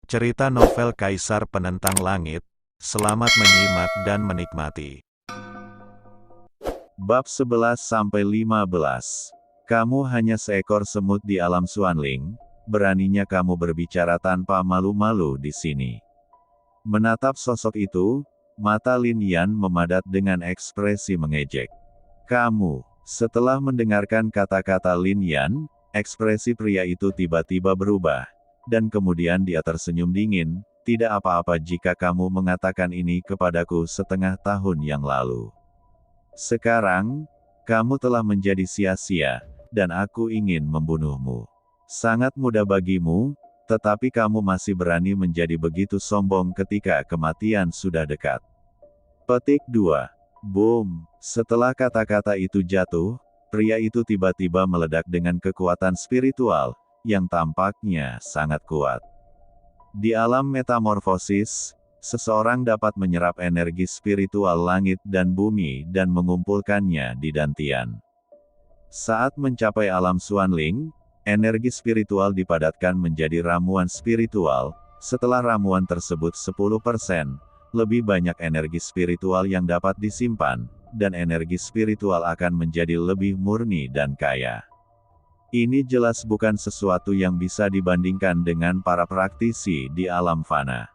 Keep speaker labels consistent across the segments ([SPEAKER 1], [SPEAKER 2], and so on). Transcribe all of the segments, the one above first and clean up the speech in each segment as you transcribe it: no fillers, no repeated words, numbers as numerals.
[SPEAKER 1] Cerita novel Kaisar Penentang Langit. Selamat menyimak dan menikmati.
[SPEAKER 2] Bab 11-15. Kamu hanya seekor semut di alam Xuanling, beraninya kamu berbicara tanpa malu-malu di sini. Menatap sosok itu, mata Lin Yan memadat dengan ekspresi mengejek. Kamu, setelah mendengarkan kata-kata Lin Yan, ekspresi pria itu tiba-tiba berubah. Dan kemudian dia tersenyum dingin, tidak apa-apa jika kamu mengatakan ini kepadaku setengah tahun yang lalu. Sekarang, kamu telah menjadi sia-sia, dan aku ingin membunuhmu. Sangat mudah bagimu, tetapi kamu masih berani menjadi begitu sombong ketika kematian sudah dekat. Petik 2. Boom! Setelah kata-kata itu jatuh, pria itu tiba-tiba meledak dengan kekuatan spiritual, yang tampaknya sangat kuat. Di alam metamorfosis, seseorang dapat menyerap energi spiritual langit dan bumi dan mengumpulkannya di dantian. Saat mencapai alam Xuanling, energi spiritual dipadatkan menjadi ramuan spiritual. Setelah ramuan tersebut 10%, lebih banyak energi spiritual yang dapat disimpan, dan energi spiritual akan menjadi lebih murni dan kaya. Ini jelas bukan sesuatu yang bisa dibandingkan dengan para praktisi di alam fana.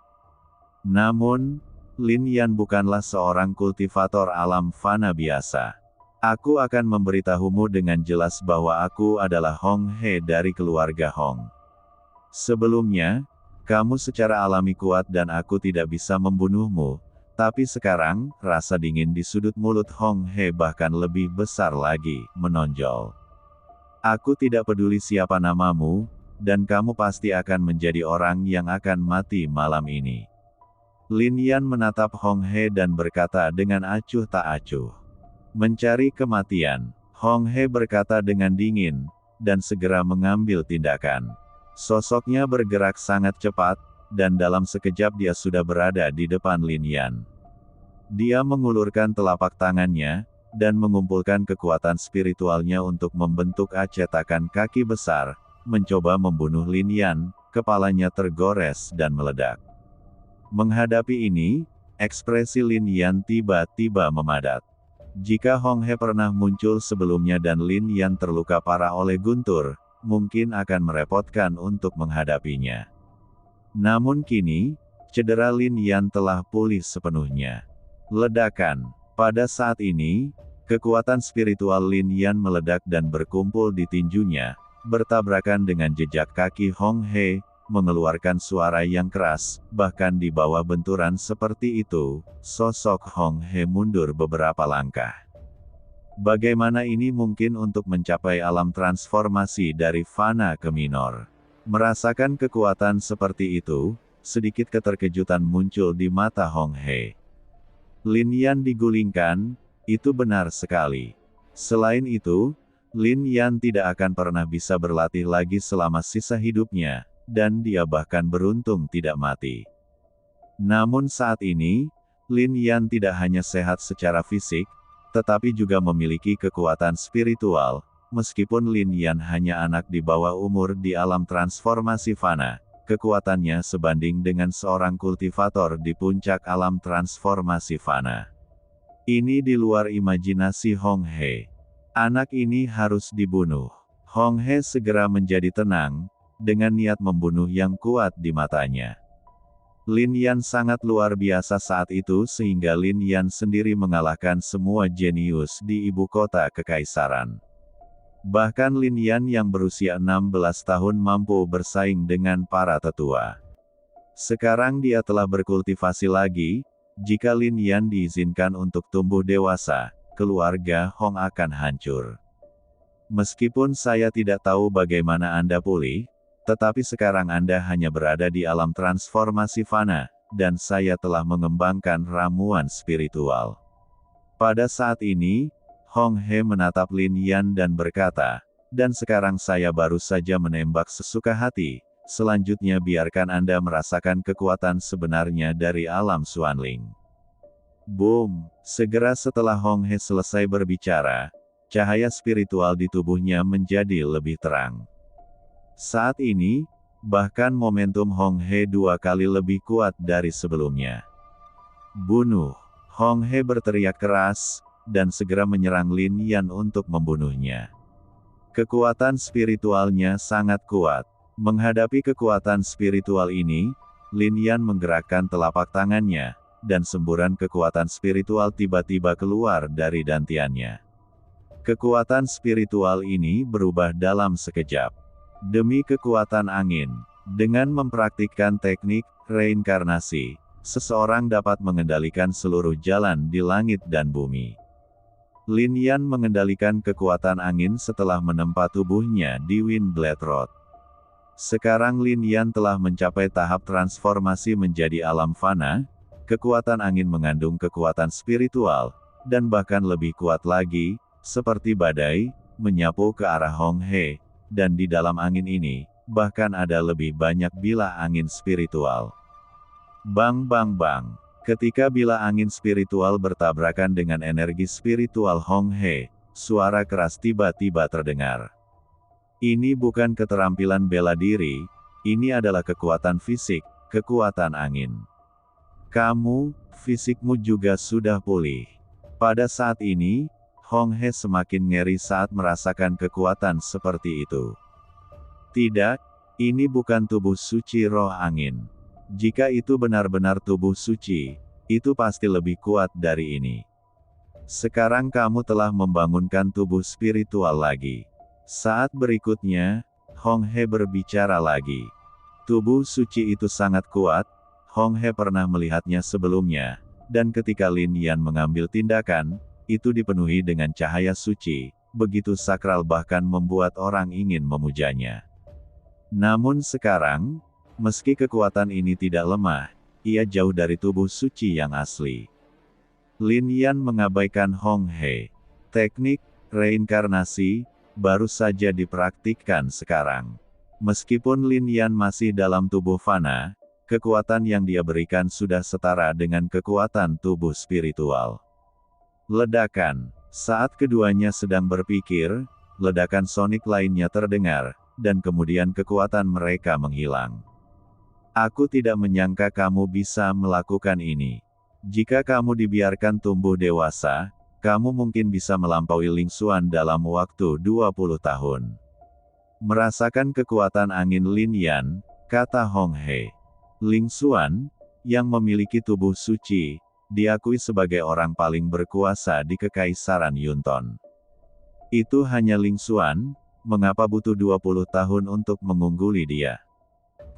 [SPEAKER 2] Namun, Lin Yan bukanlah seorang kultivator alam fana biasa. Aku akan memberitahumu dengan jelas bahwa aku adalah Hong He dari keluarga Hong. Sebelumnya, kamu secara alami kuat dan aku tidak bisa membunuhmu, tapi sekarang, rasa dingin di sudut mulut Hong He bahkan lebih besar lagi, menonjol. Aku tidak peduli siapa namamu, dan kamu pasti akan menjadi orang yang akan mati malam ini. Lin Yan menatap Hong He dan berkata dengan acuh tak acuh. Mencari kematian, Hong He berkata dengan dingin, dan segera mengambil tindakan. Sosoknya bergerak sangat cepat, dan dalam sekejap dia sudah berada di depan Lin Yan. Dia mengulurkan telapak tangannya, dan mengumpulkan kekuatan spiritualnya untuk membentuk cetakan kaki besar, mencoba membunuh Lin Yan, kepalanya tergores dan meledak. Menghadapi ini, ekspresi Lin Yan tiba-tiba memadat. Jika Hong He pernah muncul sebelumnya dan Lin Yan terluka parah oleh guntur, mungkin akan merepotkan untuk menghadapinya. Namun kini, cedera Lin Yan telah pulih sepenuhnya. Ledakan. Pada saat ini, kekuatan spiritual Lin Yan meledak dan berkumpul di tinjunya, bertabrakan dengan jejak kaki Hong He, mengeluarkan suara yang keras, bahkan di bawah benturan seperti itu, sosok Hong He mundur beberapa langkah. Bagaimana ini mungkin untuk mencapai alam transformasi dari fana ke minor? Merasakan kekuatan seperti itu, sedikit keterkejutan muncul di mata Hong He. Lin Yan digulingkan, itu benar sekali. Selain itu, Lin Yan tidak akan pernah bisa berlatih lagi selama sisa hidupnya, dan dia bahkan beruntung tidak mati. Namun saat ini, Lin Yan tidak hanya sehat secara fisik, tetapi juga memiliki kekuatan spiritual, meskipun Lin Yan hanya anak di bawah umur di alam transformasi fana. Kekuatannya sebanding dengan seorang kultivator di puncak alam transformasi fana. Ini di luar imajinasi Hong He. Anak ini harus dibunuh. Hong He segera menjadi tenang, dengan niat membunuh yang kuat di matanya. Lin Yan sangat luar biasa saat itu sehingga Lin Yan sendiri mengalahkan semua jenius di ibu kota kekaisaran. Bahkan Lin Yan yang berusia 16 tahun mampu bersaing dengan para tetua. Sekarang dia telah berkultivasi lagi, jika Lin Yan diizinkan untuk tumbuh dewasa, keluarga Hong akan hancur. Meskipun saya tidak tahu bagaimana Anda pulih, tetapi sekarang Anda hanya berada di alam transformasi fana, dan saya telah mengembangkan ramuan spiritual. Pada saat ini, Hong He menatap Lin Yan dan berkata, dan sekarang saya baru saja menembak sesuka hati, selanjutnya biarkan Anda merasakan kekuatan sebenarnya dari alam Xuanling. Boom! Segera setelah Hong He selesai berbicara, cahaya spiritual di tubuhnya menjadi lebih terang. Saat ini, Bahkan momentum Hong He 2 kali lebih kuat dari sebelumnya. Bunuh! Hong He berteriak keras, dan segera menyerang Lin Yan untuk membunuhnya. Kekuatan spiritualnya sangat kuat. Menghadapi kekuatan spiritual ini, Lin Yan menggerakkan telapak tangannya, dan semburan kekuatan spiritual tiba-tiba keluar dari dantiannya. Kekuatan spiritual ini berubah dalam sekejap. Demi kekuatan angin, dengan mempraktikkan teknik reinkarnasi, seseorang dapat mengendalikan seluruh jalan di langit dan bumi. Lin Yan mengendalikan kekuatan angin setelah menempa tubuhnya di Windblade Road. Sekarang Lin Yan telah mencapai tahap transformasi menjadi alam fana, kekuatan angin mengandung kekuatan spiritual, dan bahkan lebih kuat lagi, seperti badai, menyapu ke arah Hong He, dan di dalam angin ini, bahkan ada lebih banyak bilah angin spiritual. Bang bang bang. Ketika bilah angin spiritual bertabrakan dengan energi spiritual Hong He, suara keras tiba-tiba terdengar. Ini bukan keterampilan bela diri, ini adalah kekuatan fisik, kekuatan angin. Kamu, fisikmu juga sudah pulih. Pada saat ini, Hong He semakin ngeri saat merasakan kekuatan seperti itu. Tidak, ini bukan tubuh suci roh angin. Jika itu benar-benar tubuh suci, itu pasti lebih kuat dari ini. Sekarang kamu telah membangunkan tubuh spiritual lagi. Saat berikutnya, Hong He berbicara lagi. Tubuh suci itu sangat kuat, Hong He pernah melihatnya sebelumnya, dan ketika Lin Yan mengambil tindakan, itu dipenuhi dengan cahaya suci, begitu sakral bahkan membuat orang ingin memujanya. Namun sekarang, meski kekuatan ini tidak lemah, ia jauh dari tubuh suci yang asli. Lin Yan mengabaikan Hong He. Teknik reinkarnasi baru saja dipraktikkan sekarang. Meskipun Lin Yan masih dalam tubuh fana, kekuatan yang dia berikan sudah setara dengan kekuatan tubuh spiritual. Ledakan. Saat keduanya sedang berpikir, ledakan sonik lainnya terdengar, dan kemudian kekuatan mereka menghilang. Aku tidak menyangka kamu bisa melakukan ini. Jika kamu dibiarkan tumbuh dewasa, kamu mungkin bisa melampaui Ling Xuan dalam waktu 20 tahun. Merasakan kekuatan angin Lin Yan, kata Hong He. Ling Xuan, yang memiliki tubuh suci, diakui sebagai orang paling berkuasa di Kekaisaran Yunton. Itu hanya Ling Xuan, mengapa butuh 20 tahun untuk mengungguli dia?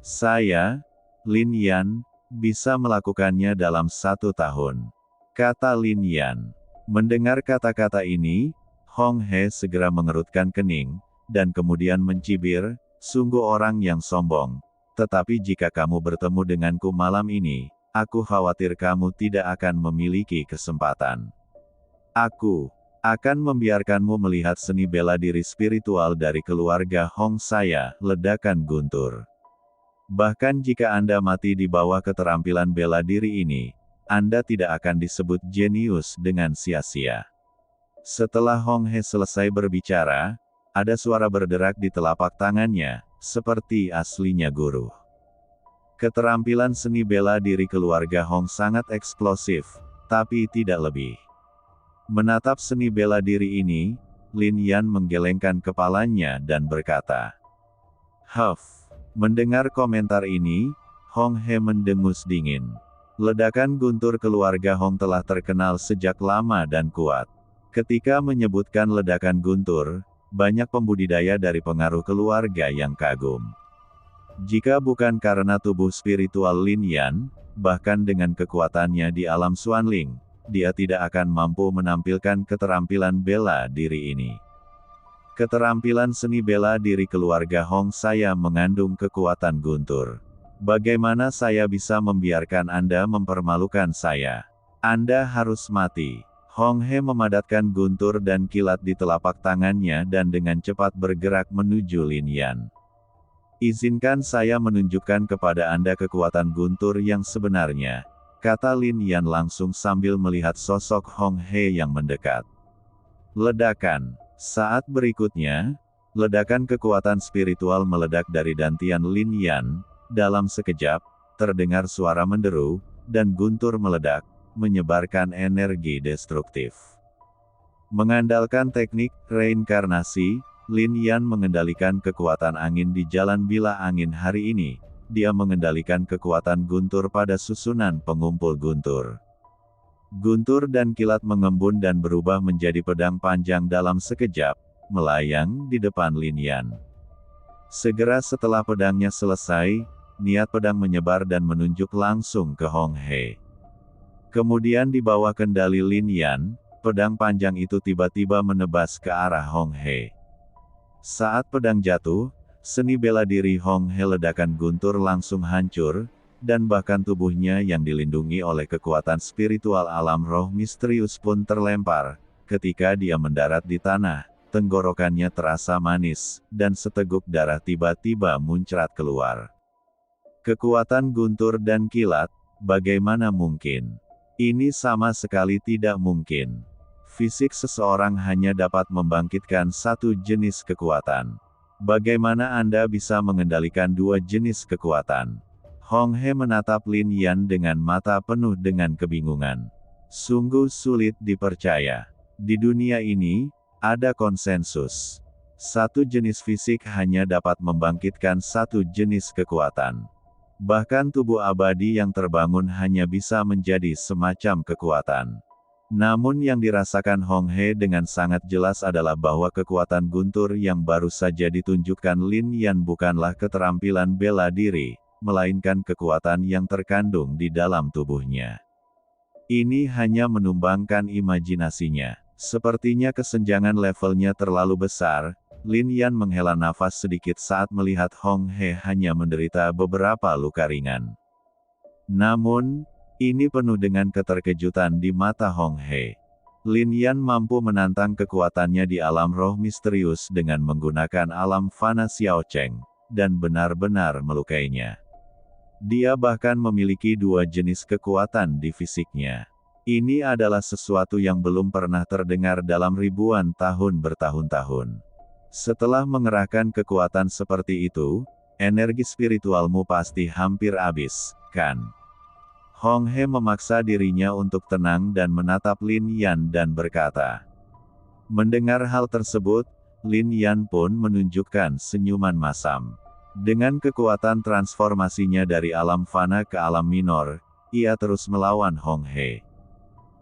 [SPEAKER 2] Saya, Lin Yan, bisa melakukannya dalam 1 tahun. Kata Lin Yan. Mendengar kata-kata ini, Hong He segera mengerutkan kening, dan kemudian mencibir, sungguh orang yang sombong. Tetapi jika kamu bertemu denganku malam ini, aku khawatir kamu tidak akan memiliki kesempatan. Aku akan membiarkanmu melihat seni bela diri spiritual dari keluarga Hong saya, ledakan guntur. Bahkan jika Anda mati di bawah keterampilan bela diri ini, Anda tidak akan disebut jenius dengan sia-sia. Setelah Hong He selesai berbicara, ada suara berderak di telapak tangannya, seperti aslinya guru. Keterampilan seni bela diri keluarga Hong sangat eksplosif, tapi tidak lebih. Menatap seni bela diri ini, Lin Yan menggelengkan kepalanya dan berkata, "Huff." Mendengar komentar ini, Hong He mendengus dingin. Ledakan guntur keluarga Hong telah terkenal sejak lama dan kuat. Ketika menyebutkan ledakan guntur, banyak pembudidaya dari pengaruh keluarga yang kagum. Jika bukan karena tubuh spiritual Lin Yan, bahkan dengan kekuatannya di alam Xuanling, dia tidak akan mampu menampilkan keterampilan bela diri ini. Keterampilan seni bela diri keluarga Hong saya mengandung kekuatan guntur. Bagaimana saya bisa membiarkan Anda mempermalukan saya? Anda harus mati. Hong He memadatkan guntur dan kilat di telapak tangannya dan dengan cepat bergerak menuju Lin Yan. Izinkan saya menunjukkan kepada Anda kekuatan guntur yang sebenarnya, kata Lin Yan langsung sambil melihat sosok Hong He yang mendekat. Ledakan. Saat berikutnya, Ledakan kekuatan spiritual meledak dari dantian Lin Yan. Dalam sekejap, terdengar suara menderu, dan guntur meledak, menyebarkan energi destruktif. Mengandalkan teknik reinkarnasi, Lin Yan mengendalikan kekuatan angin di jalan bila angin hari ini. Dia mengendalikan kekuatan guntur pada susunan pengumpul guntur. Guntur dan kilat mengembun dan berubah menjadi pedang panjang dalam sekejap, melayang di depan Lin Yan. Segera setelah pedangnya selesai, niat pedang menyebar dan menunjuk langsung ke Hong He. Kemudian di bawah kendali Lin Yan, pedang panjang itu tiba-tiba menebas ke arah Hong He. Saat pedang jatuh, seni bela diri Hong He ledakan guntur langsung hancur, dan bahkan tubuhnya yang dilindungi oleh kekuatan spiritual alam roh misterius pun terlempar. Ketika dia mendarat di tanah, tenggorokannya terasa manis, dan seteguk darah tiba-tiba muncrat keluar. Kekuatan guntur dan kilat, bagaimana mungkin? Ini sama sekali tidak mungkin. Fisik seseorang hanya dapat membangkitkan satu jenis kekuatan. Bagaimana Anda bisa mengendalikan dua jenis kekuatan? Hong He menatap Lin Yan dengan mata penuh dengan kebingungan. Sungguh sulit dipercaya. Di dunia ini, ada konsensus. Satu jenis fisik hanya dapat membangkitkan satu jenis kekuatan. Bahkan tubuh abadi yang terbangun hanya bisa menjadi semacam kekuatan. Namun yang dirasakan Hong He dengan sangat jelas adalah bahwa kekuatan guntur yang baru saja ditunjukkan Lin Yan bukanlah keterampilan bela diri, melainkan kekuatan yang terkandung di dalam tubuhnya. Ini hanya menumbangkan imajinasinya. Sepertinya kesenjangan levelnya terlalu besar. Lin Yan menghela nafas sedikit saat melihat Hong He hanya menderita beberapa luka ringan. Namun, ini penuh dengan keterkejutan di mata Hong He. Lin Yan mampu menantang kekuatannya di alam roh misterius dengan menggunakan alam fana Xiao Cheng, dan benar-benar melukainya. Dia bahkan memiliki dua jenis kekuatan di fisiknya. Ini adalah sesuatu yang belum pernah terdengar dalam ribuan tahun bertahun-tahun. Setelah mengerahkan kekuatan seperti itu, energi spiritualmu pasti hampir habis, kan? Hong He memaksa dirinya untuk tenang dan menatap Lin Yan dan berkata. Mendengar hal tersebut, Lin Yan pun menunjukkan senyuman masam. Dengan kekuatan transformasinya dari alam fana ke alam minor, ia terus melawan Hong He.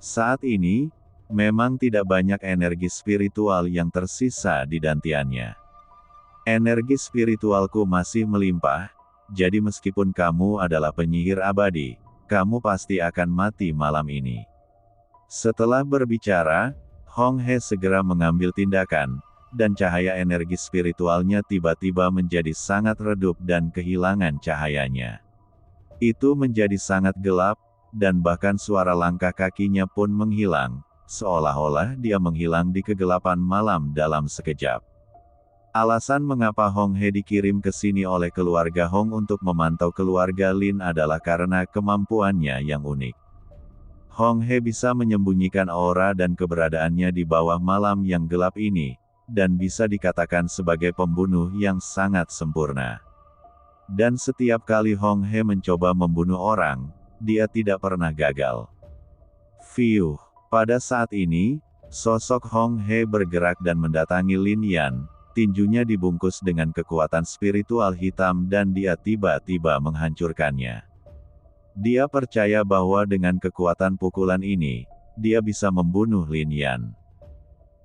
[SPEAKER 2] Saat ini, memang tidak banyak energi spiritual yang tersisa di dantiannya. Energi spiritualku masih melimpah, jadi meskipun kamu adalah penyihir abadi, kamu pasti akan mati malam ini. Setelah berbicara, Hong He segera mengambil tindakan, dan cahaya energi spiritualnya tiba-tiba menjadi sangat redup dan kehilangan cahayanya. Itu menjadi sangat gelap, dan bahkan suara langkah kakinya pun menghilang, seolah-olah dia menghilang di kegelapan malam dalam sekejap. Alasan mengapa Hong He dikirim ke sini oleh keluarga Hong untuk memantau keluarga Lin adalah karena kemampuannya yang unik. Hong He bisa menyembunyikan aura dan keberadaannya di bawah malam yang gelap ini, dan bisa dikatakan sebagai pembunuh yang sangat sempurna. Dan setiap kali Hong He mencoba membunuh orang, dia tidak pernah gagal. Fiuh. Pada saat ini, sosok Hong He bergerak dan mendatangi Lin Yan. Tinjunya dibungkus dengan kekuatan spiritual hitam dan dia tiba-tiba menghancurkannya. Dia percaya bahwa dengan kekuatan pukulan ini, dia bisa membunuh Lin Yan.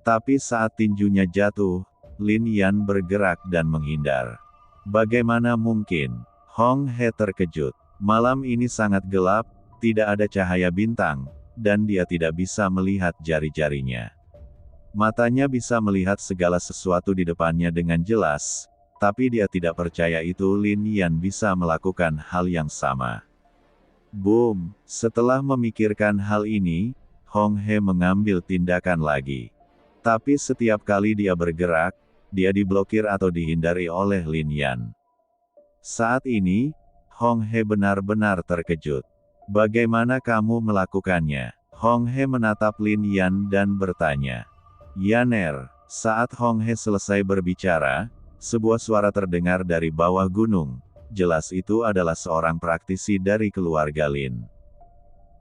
[SPEAKER 2] Tapi saat tinjunya jatuh, Lin Yan bergerak dan menghindar. Bagaimana mungkin? Hong He terkejut. Malam ini sangat gelap, tidak ada cahaya bintang, dan dia tidak bisa melihat jari-jarinya. Matanya bisa melihat segala sesuatu di depannya dengan jelas, tapi dia tidak percaya itu Lin Yan bisa melakukan hal yang sama. Boom! Setelah memikirkan hal ini, Hong He mengambil tindakan lagi. Tapi setiap kali dia bergerak, dia diblokir atau dihindari oleh Lin Yan. Saat ini, Hong He benar-benar terkejut. Bagaimana kamu melakukannya? Hong He menatap Lin Yan dan bertanya. Yaner, Saat Hong He selesai berbicara, sebuah suara terdengar dari bawah gunung. Jelas itu adalah seorang praktisi dari keluarga Lin.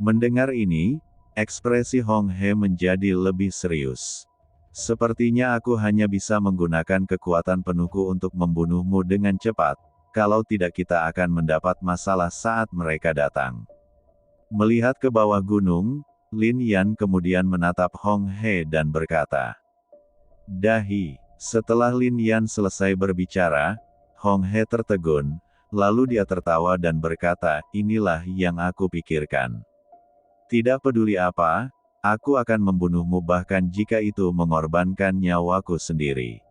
[SPEAKER 2] Mendengar ini, ekspresi Hong He menjadi lebih serius. Sepertinya aku hanya bisa menggunakan kekuatan penuhku untuk membunuhmu dengan cepat, kalau tidak kita akan mendapat masalah saat mereka datang. Melihat ke bawah gunung, Lin Yan kemudian menatap Hong He dan berkata, "Dahi." Setelah Lin Yan selesai berbicara, Hong He tertegun, lalu dia tertawa dan berkata, "Inilah yang aku pikirkan. Tidak peduli apa, aku akan membunuhmu bahkan jika itu mengorbankan nyawaku sendiri."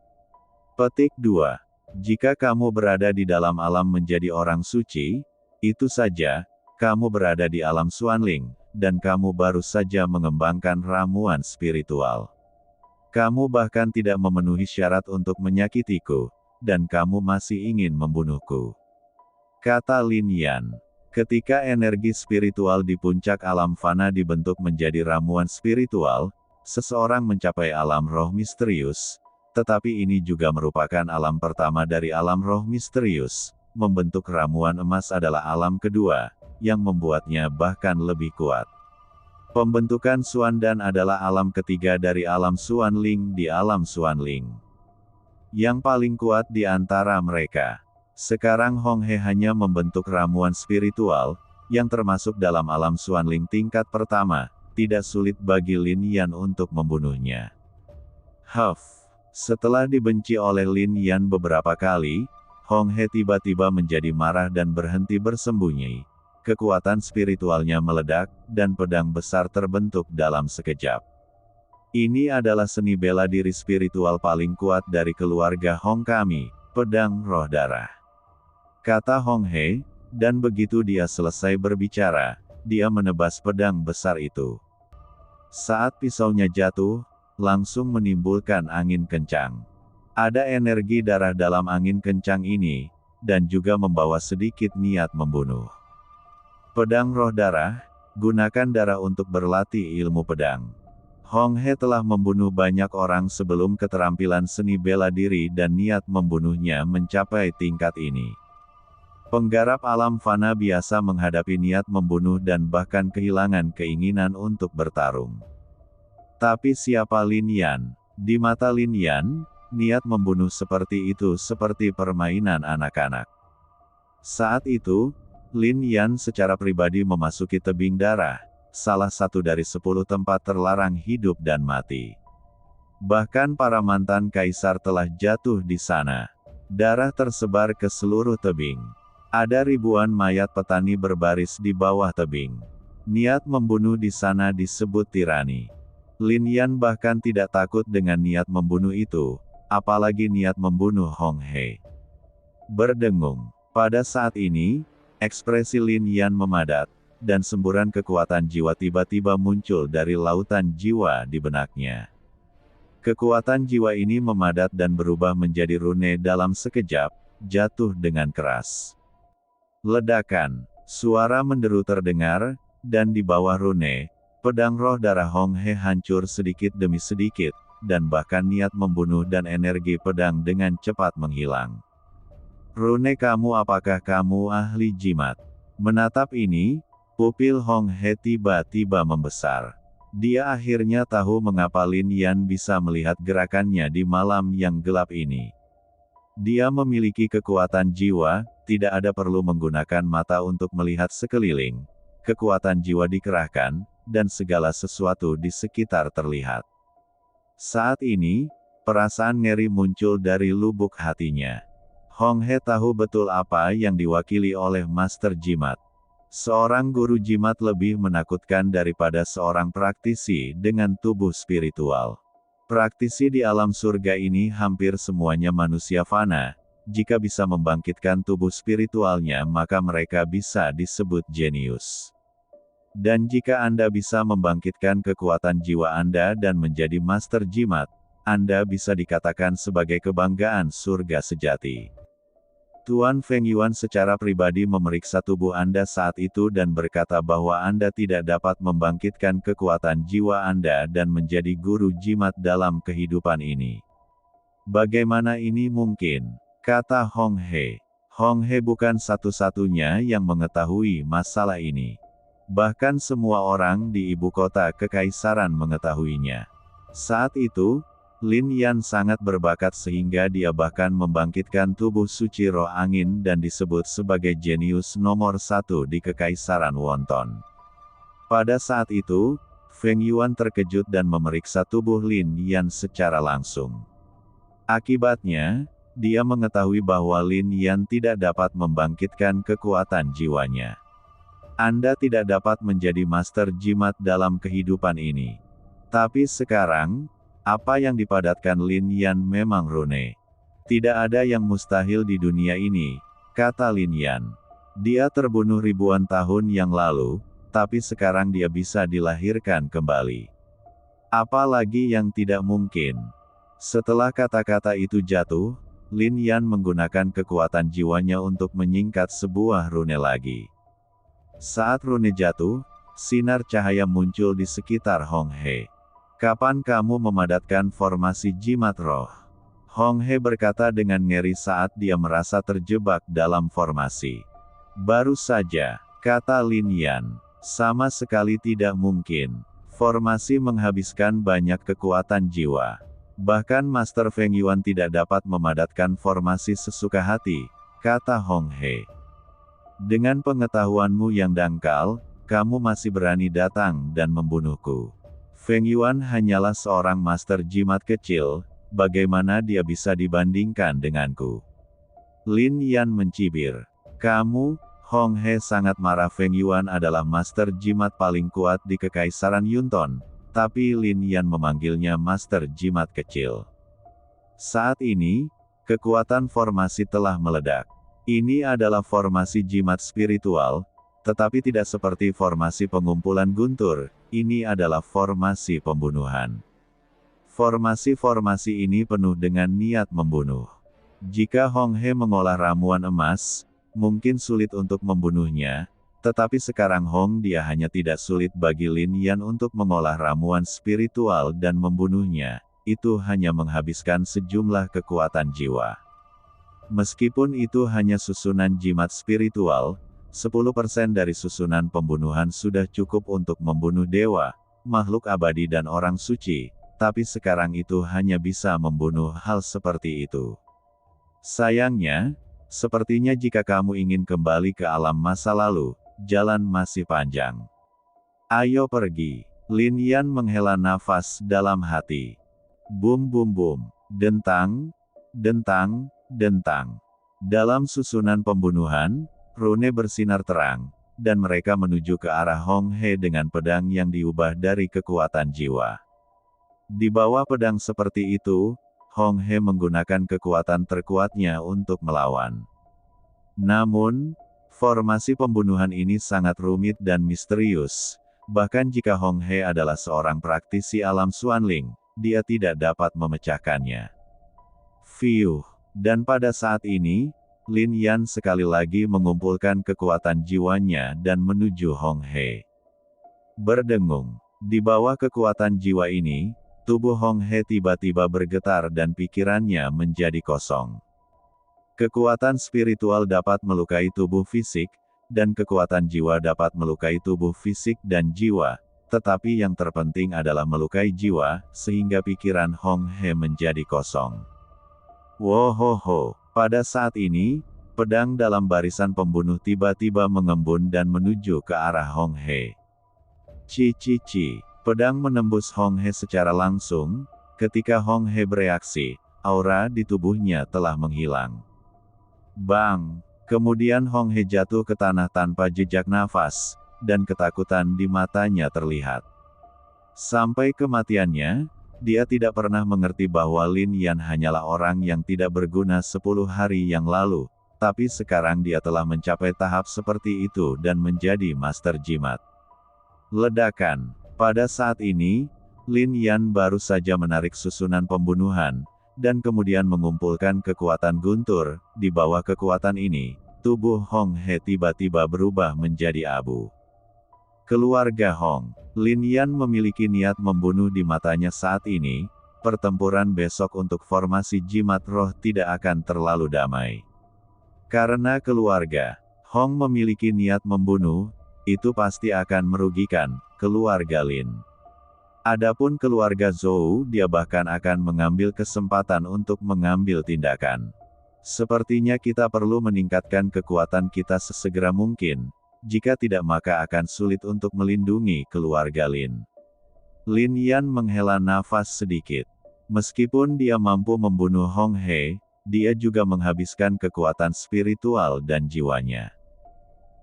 [SPEAKER 2] Petik 2. Jika kamu berada di dalam alam menjadi orang suci, itu saja, kamu berada di alam Xuanling, dan kamu baru saja mengembangkan ramuan spiritual. Kamu bahkan tidak memenuhi syarat untuk menyakitiku, dan kamu masih ingin membunuhku. Kata Lin Yan. Ketika energi spiritual di puncak alam fana dibentuk menjadi ramuan spiritual, seseorang mencapai alam roh misterius, tetapi ini juga merupakan alam pertama dari alam roh misterius. Membentuk ramuan emas adalah alam kedua, yang membuatnya bahkan lebih kuat. Pembentukan Xuandan adalah alam ketiga dari alam Xuanling di alam Xuanling. Yang paling kuat di antara mereka. Sekarang Hong He hanya membentuk ramuan spiritual, yang termasuk dalam alam Xuanling tingkat pertama, tidak sulit bagi Lin Yan untuk membunuhnya. Setelah dibenci oleh Lin Yan beberapa kali, Hong He tiba-tiba menjadi marah dan berhenti bersembunyi. Kekuatan spiritualnya meledak, dan pedang besar terbentuk dalam sekejap. Ini adalah seni bela diri spiritual paling kuat dari keluarga Hong kami, pedang roh darah. Kata Hong He, dan begitu dia selesai berbicara, dia menebas pedang besar itu. Saat pisaunya jatuh, langsung menimbulkan angin kencang. Ada energi darah dalam angin kencang ini, dan juga membawa sedikit niat membunuh. Pedang roh darah, gunakan darah untuk berlatih ilmu pedang. Hong He telah membunuh banyak orang sebelum keterampilan seni bela diri dan niat membunuhnya mencapai tingkat ini. Penggarap alam fana biasa menghadapi niat membunuh dan bahkan kehilangan keinginan untuk bertarung. Tapi siapa Lin Yan? Di mata Lin Yan, niat membunuh seperti itu seperti permainan anak-anak. Saat itu, Lin Yan secara pribadi memasuki tebing darah, salah satu dari 10 tempat terlarang hidup dan mati. Bahkan para mantan kaisar telah jatuh di sana. Darah tersebar ke seluruh tebing. Ada ribuan mayat petani berbaris di bawah tebing. Niat membunuh di sana disebut tirani. Lin Yan bahkan tidak takut dengan niat membunuh itu, apalagi niat membunuh Hong He. Berdengung. Pada saat ini, ekspresi Lin Yan memadat, dan semburan kekuatan jiwa tiba-tiba muncul dari lautan jiwa di benaknya. Kekuatan jiwa ini memadat dan berubah menjadi rune dalam sekejap, jatuh dengan keras. Ledakan, suara menderu terdengar, dan di bawah rune, pedang roh darah Hong He hancur sedikit demi sedikit, dan bahkan niat membunuh dan energi pedang dengan cepat menghilang. "Rune kamu, apakah kamu ahli jimat?" Menatap ini, pupil Hong He tiba-tiba membesar. Dia akhirnya tahu mengapa Lin Yan bisa melihat gerakannya di malam yang gelap ini. Dia memiliki kekuatan jiwa, tidak ada perlu menggunakan mata untuk melihat sekeliling. Kekuatan jiwa dikerahkan, dan segala sesuatu di sekitar terlihat. Saat ini, perasaan ngeri muncul dari lubuk hatinya. Hong He tahu betul apa yang diwakili oleh Master Jimat. Seorang guru jimat lebih menakutkan daripada seorang praktisi dengan tubuh spiritual. Praktisi di alam surga ini hampir semuanya manusia fana. Jika bisa membangkitkan tubuh spiritualnya, maka mereka bisa disebut jenius. Dan jika Anda bisa membangkitkan kekuatan jiwa Anda dan menjadi Master Jimat, Anda bisa dikatakan sebagai kebanggaan surga sejati. Tuan Feng Yuan secara pribadi memeriksa tubuh Anda saat itu dan berkata bahwa Anda tidak dapat membangkitkan kekuatan jiwa Anda dan menjadi guru jimat dalam kehidupan ini. Bagaimana ini mungkin? Kata Hong He. Hong He bukan satu-satunya yang mengetahui masalah ini. Bahkan semua orang di ibu kota kekaisaran mengetahuinya. Saat itu, Lin Yan sangat berbakat sehingga dia bahkan membangkitkan tubuh suci roh angin dan disebut sebagai jenius nomor 1 di kekaisaran Wonton. Pada saat itu, Feng Yuan terkejut dan memeriksa tubuh Lin Yan secara langsung. Akibatnya, dia mengetahui bahwa Lin Yan tidak dapat membangkitkan kekuatan jiwanya. Anda tidak dapat menjadi master jimat dalam kehidupan ini. Tapi sekarang, apa yang dipadatkan Lin Yan memang rune. Tidak ada yang mustahil di dunia ini, kata Lin Yan. Dia terbunuh ribuan tahun yang lalu, tapi sekarang dia bisa dilahirkan kembali. Apalagi yang tidak mungkin. Setelah kata-kata itu jatuh, Lin Yan menggunakan kekuatan jiwanya untuk menyingkat sebuah rune lagi. Saat rune jatuh, sinar cahaya muncul di sekitar Hong He. Kapan kamu memadatkan formasi jimat roh? Hong He berkata dengan ngeri saat dia merasa terjebak dalam formasi. Baru saja, kata Lin Yan. Sama sekali tidak mungkin. Formasi menghabiskan banyak kekuatan jiwa. Bahkan Master Feng Yuan tidak dapat memadatkan formasi sesuka hati, kata Hong He. Dengan pengetahuanmu yang dangkal, kamu masih berani datang dan membunuhku. Feng Yuan hanyalah seorang master jimat kecil, bagaimana dia bisa dibandingkan denganku? Lin Yan mencibir. Kamu, Hong He sangat marah. Feng Yuan adalah master jimat paling kuat di kekaisaran Yunton, tapi Lin Yan memanggilnya master jimat kecil. Saat ini, kekuatan formasi telah meledak. Ini adalah formasi jimat spiritual, tetapi tidak seperti formasi pengumpulan guntur, ini adalah formasi pembunuhan. Formasi-formasi ini penuh dengan niat membunuh. Jika Hong He mengolah ramuan emas, mungkin sulit untuk membunuhnya, tetapi sekarang dia hanya tidak sulit bagi Lin Yan untuk mengolah ramuan spiritual dan membunuhnya, itu hanya menghabiskan sejumlah kekuatan jiwa. Meskipun itu hanya susunan jimat spiritual, 10% dari susunan pembunuhan sudah cukup untuk membunuh dewa, makhluk abadi dan orang suci, tapi sekarang itu hanya bisa membunuh hal seperti itu. Sayangnya, sepertinya jika kamu ingin kembali ke alam masa lalu, jalan masih panjang. Ayo pergi. Lin Yan menghela nafas dalam hati. Bum bum bum. Dentang, dentang, dentang. Dalam susunan pembunuhan, rune bersinar terang, dan mereka menuju ke arah Hong He dengan pedang yang diubah dari kekuatan jiwa. Di bawah pedang seperti itu, Hong He menggunakan kekuatan terkuatnya untuk melawan. Namun, formasi pembunuhan ini sangat rumit dan misterius, bahkan jika Hong He adalah seorang praktisi alam Xuanling, dia tidak dapat memecahkannya. Fiuh, dan pada saat ini, Lin Yan sekali lagi mengumpulkan kekuatan jiwanya dan menuju Hong He. Berdengung. Di bawah kekuatan jiwa ini, tubuh Hong He tiba-tiba bergetar dan pikirannya menjadi kosong. Kekuatan spiritual dapat melukai tubuh fisik, dan kekuatan jiwa dapat melukai tubuh fisik dan jiwa, tetapi yang terpenting adalah melukai jiwa, sehingga pikiran Hong He menjadi kosong. Wohoho. Pada saat ini, pedang dalam barisan pembunuh tiba-tiba mengembun dan menuju ke arah Hong He. Ci. Pedang menembus Hong He secara langsung. Ketika Hong He bereaksi, aura di tubuhnya telah menghilang. Bang! Kemudian Hong He jatuh ke tanah tanpa jejak nafas, dan ketakutan di matanya terlihat. Sampai kematiannya, dia tidak pernah mengerti bahwa Lin Yan hanyalah orang yang tidak berguna 10 hari yang lalu, tapi sekarang dia telah mencapai tahap seperti itu dan menjadi master jimat. Ledakan. Pada saat ini, Lin Yan baru saja menarik susunan pembunuhan, dan kemudian mengumpulkan kekuatan guntur. Di bawah kekuatan ini, tubuh Hong He tiba-tiba berubah menjadi abu. Keluarga Hong. Lin Yan memiliki niat membunuh di matanya saat ini. pertempuran besok untuk formasi jimat roh tidak akan terlalu damai. Karena keluarga Hong memiliki niat membunuh, itu pasti akan merugikan keluarga Lin. Adapun keluarga Zhou, dia bahkan akan mengambil kesempatan untuk mengambil tindakan. Sepertinya kita perlu meningkatkan kekuatan kita sesegera mungkin, jika tidak maka akan sulit untuk melindungi keluarga Lin. Lin Yan menghela nafas sedikit. Meskipun dia mampu membunuh Hong He, dia juga menghabiskan kekuatan spiritual dan jiwanya.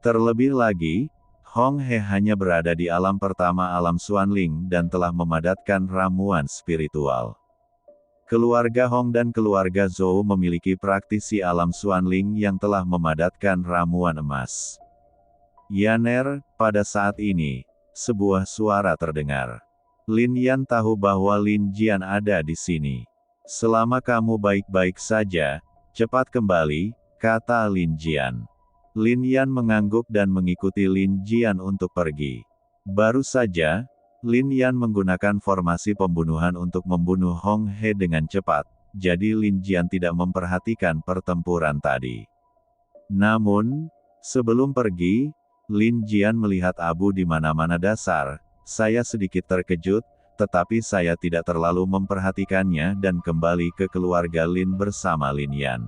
[SPEAKER 2] Terlebih lagi, Hong He hanya berada di alam pertama alam Xuanling dan telah memadatkan ramuan spiritual. Keluarga Hong dan keluarga Zhou memiliki praktisi alam Xuanling yang telah memadatkan ramuan emas. Yaner, pada saat ini, sebuah suara terdengar. Lin Yan tahu bahwa Lin Jian ada di sini. Selama kamu baik-baik saja, cepat kembali, kata Lin Jian. Lin Yan mengangguk dan mengikuti Lin Jian untuk pergi. Baru saja, Lin Yan menggunakan formasi pembunuhan untuk membunuh Hong He dengan cepat, jadi Lin Jian tidak memperhatikan pertempuran tadi. Namun, sebelum pergi, Lin Jian melihat abu di mana-mana dasar. Saya sedikit terkejut, tetapi saya tidak terlalu memperhatikannya dan kembali ke keluarga Lin bersama Lin Yan.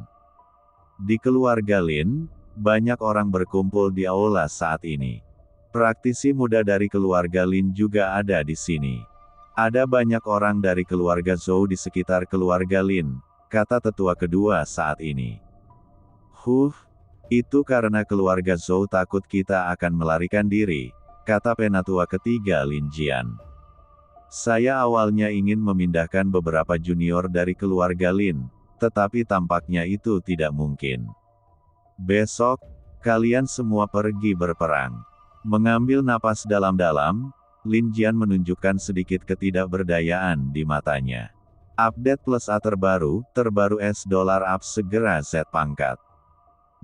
[SPEAKER 2] Di keluarga Lin, banyak orang berkumpul di aula saat ini. Praktisi muda dari keluarga Lin juga ada di sini. Ada banyak orang dari keluarga Zhou di sekitar keluarga Lin, kata tetua kedua saat ini. Itu karena keluarga Zhou takut kita akan melarikan diri, kata penatua ketiga Lin Jian. Saya awalnya ingin memindahkan beberapa junior dari keluarga Lin, tetapi tampaknya itu tidak mungkin. Besok, kalian semua pergi berperang. Mengambil napas dalam-dalam, Lin Jian menunjukkan sedikit ketidakberdayaan di matanya. Update plus A terbaru $up segera Z pangkat.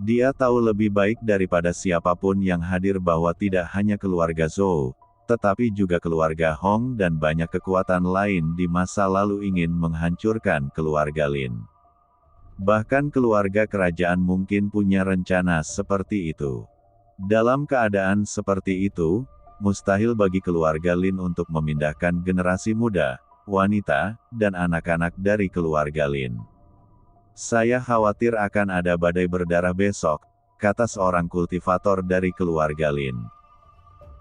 [SPEAKER 2] Dia tahu lebih baik daripada siapapun yang hadir bahwa tidak hanya keluarga Zhou, tetapi juga keluarga Hong dan banyak kekuatan lain di masa lalu ingin menghancurkan keluarga Lin. Bahkan keluarga kerajaan mungkin punya rencana seperti itu. Dalam keadaan seperti itu, mustahil bagi keluarga Lin untuk memindahkan generasi muda, wanita, dan anak-anak dari keluarga Lin. Saya khawatir akan ada badai berdarah besok, kata seorang kultivator dari keluarga Lin.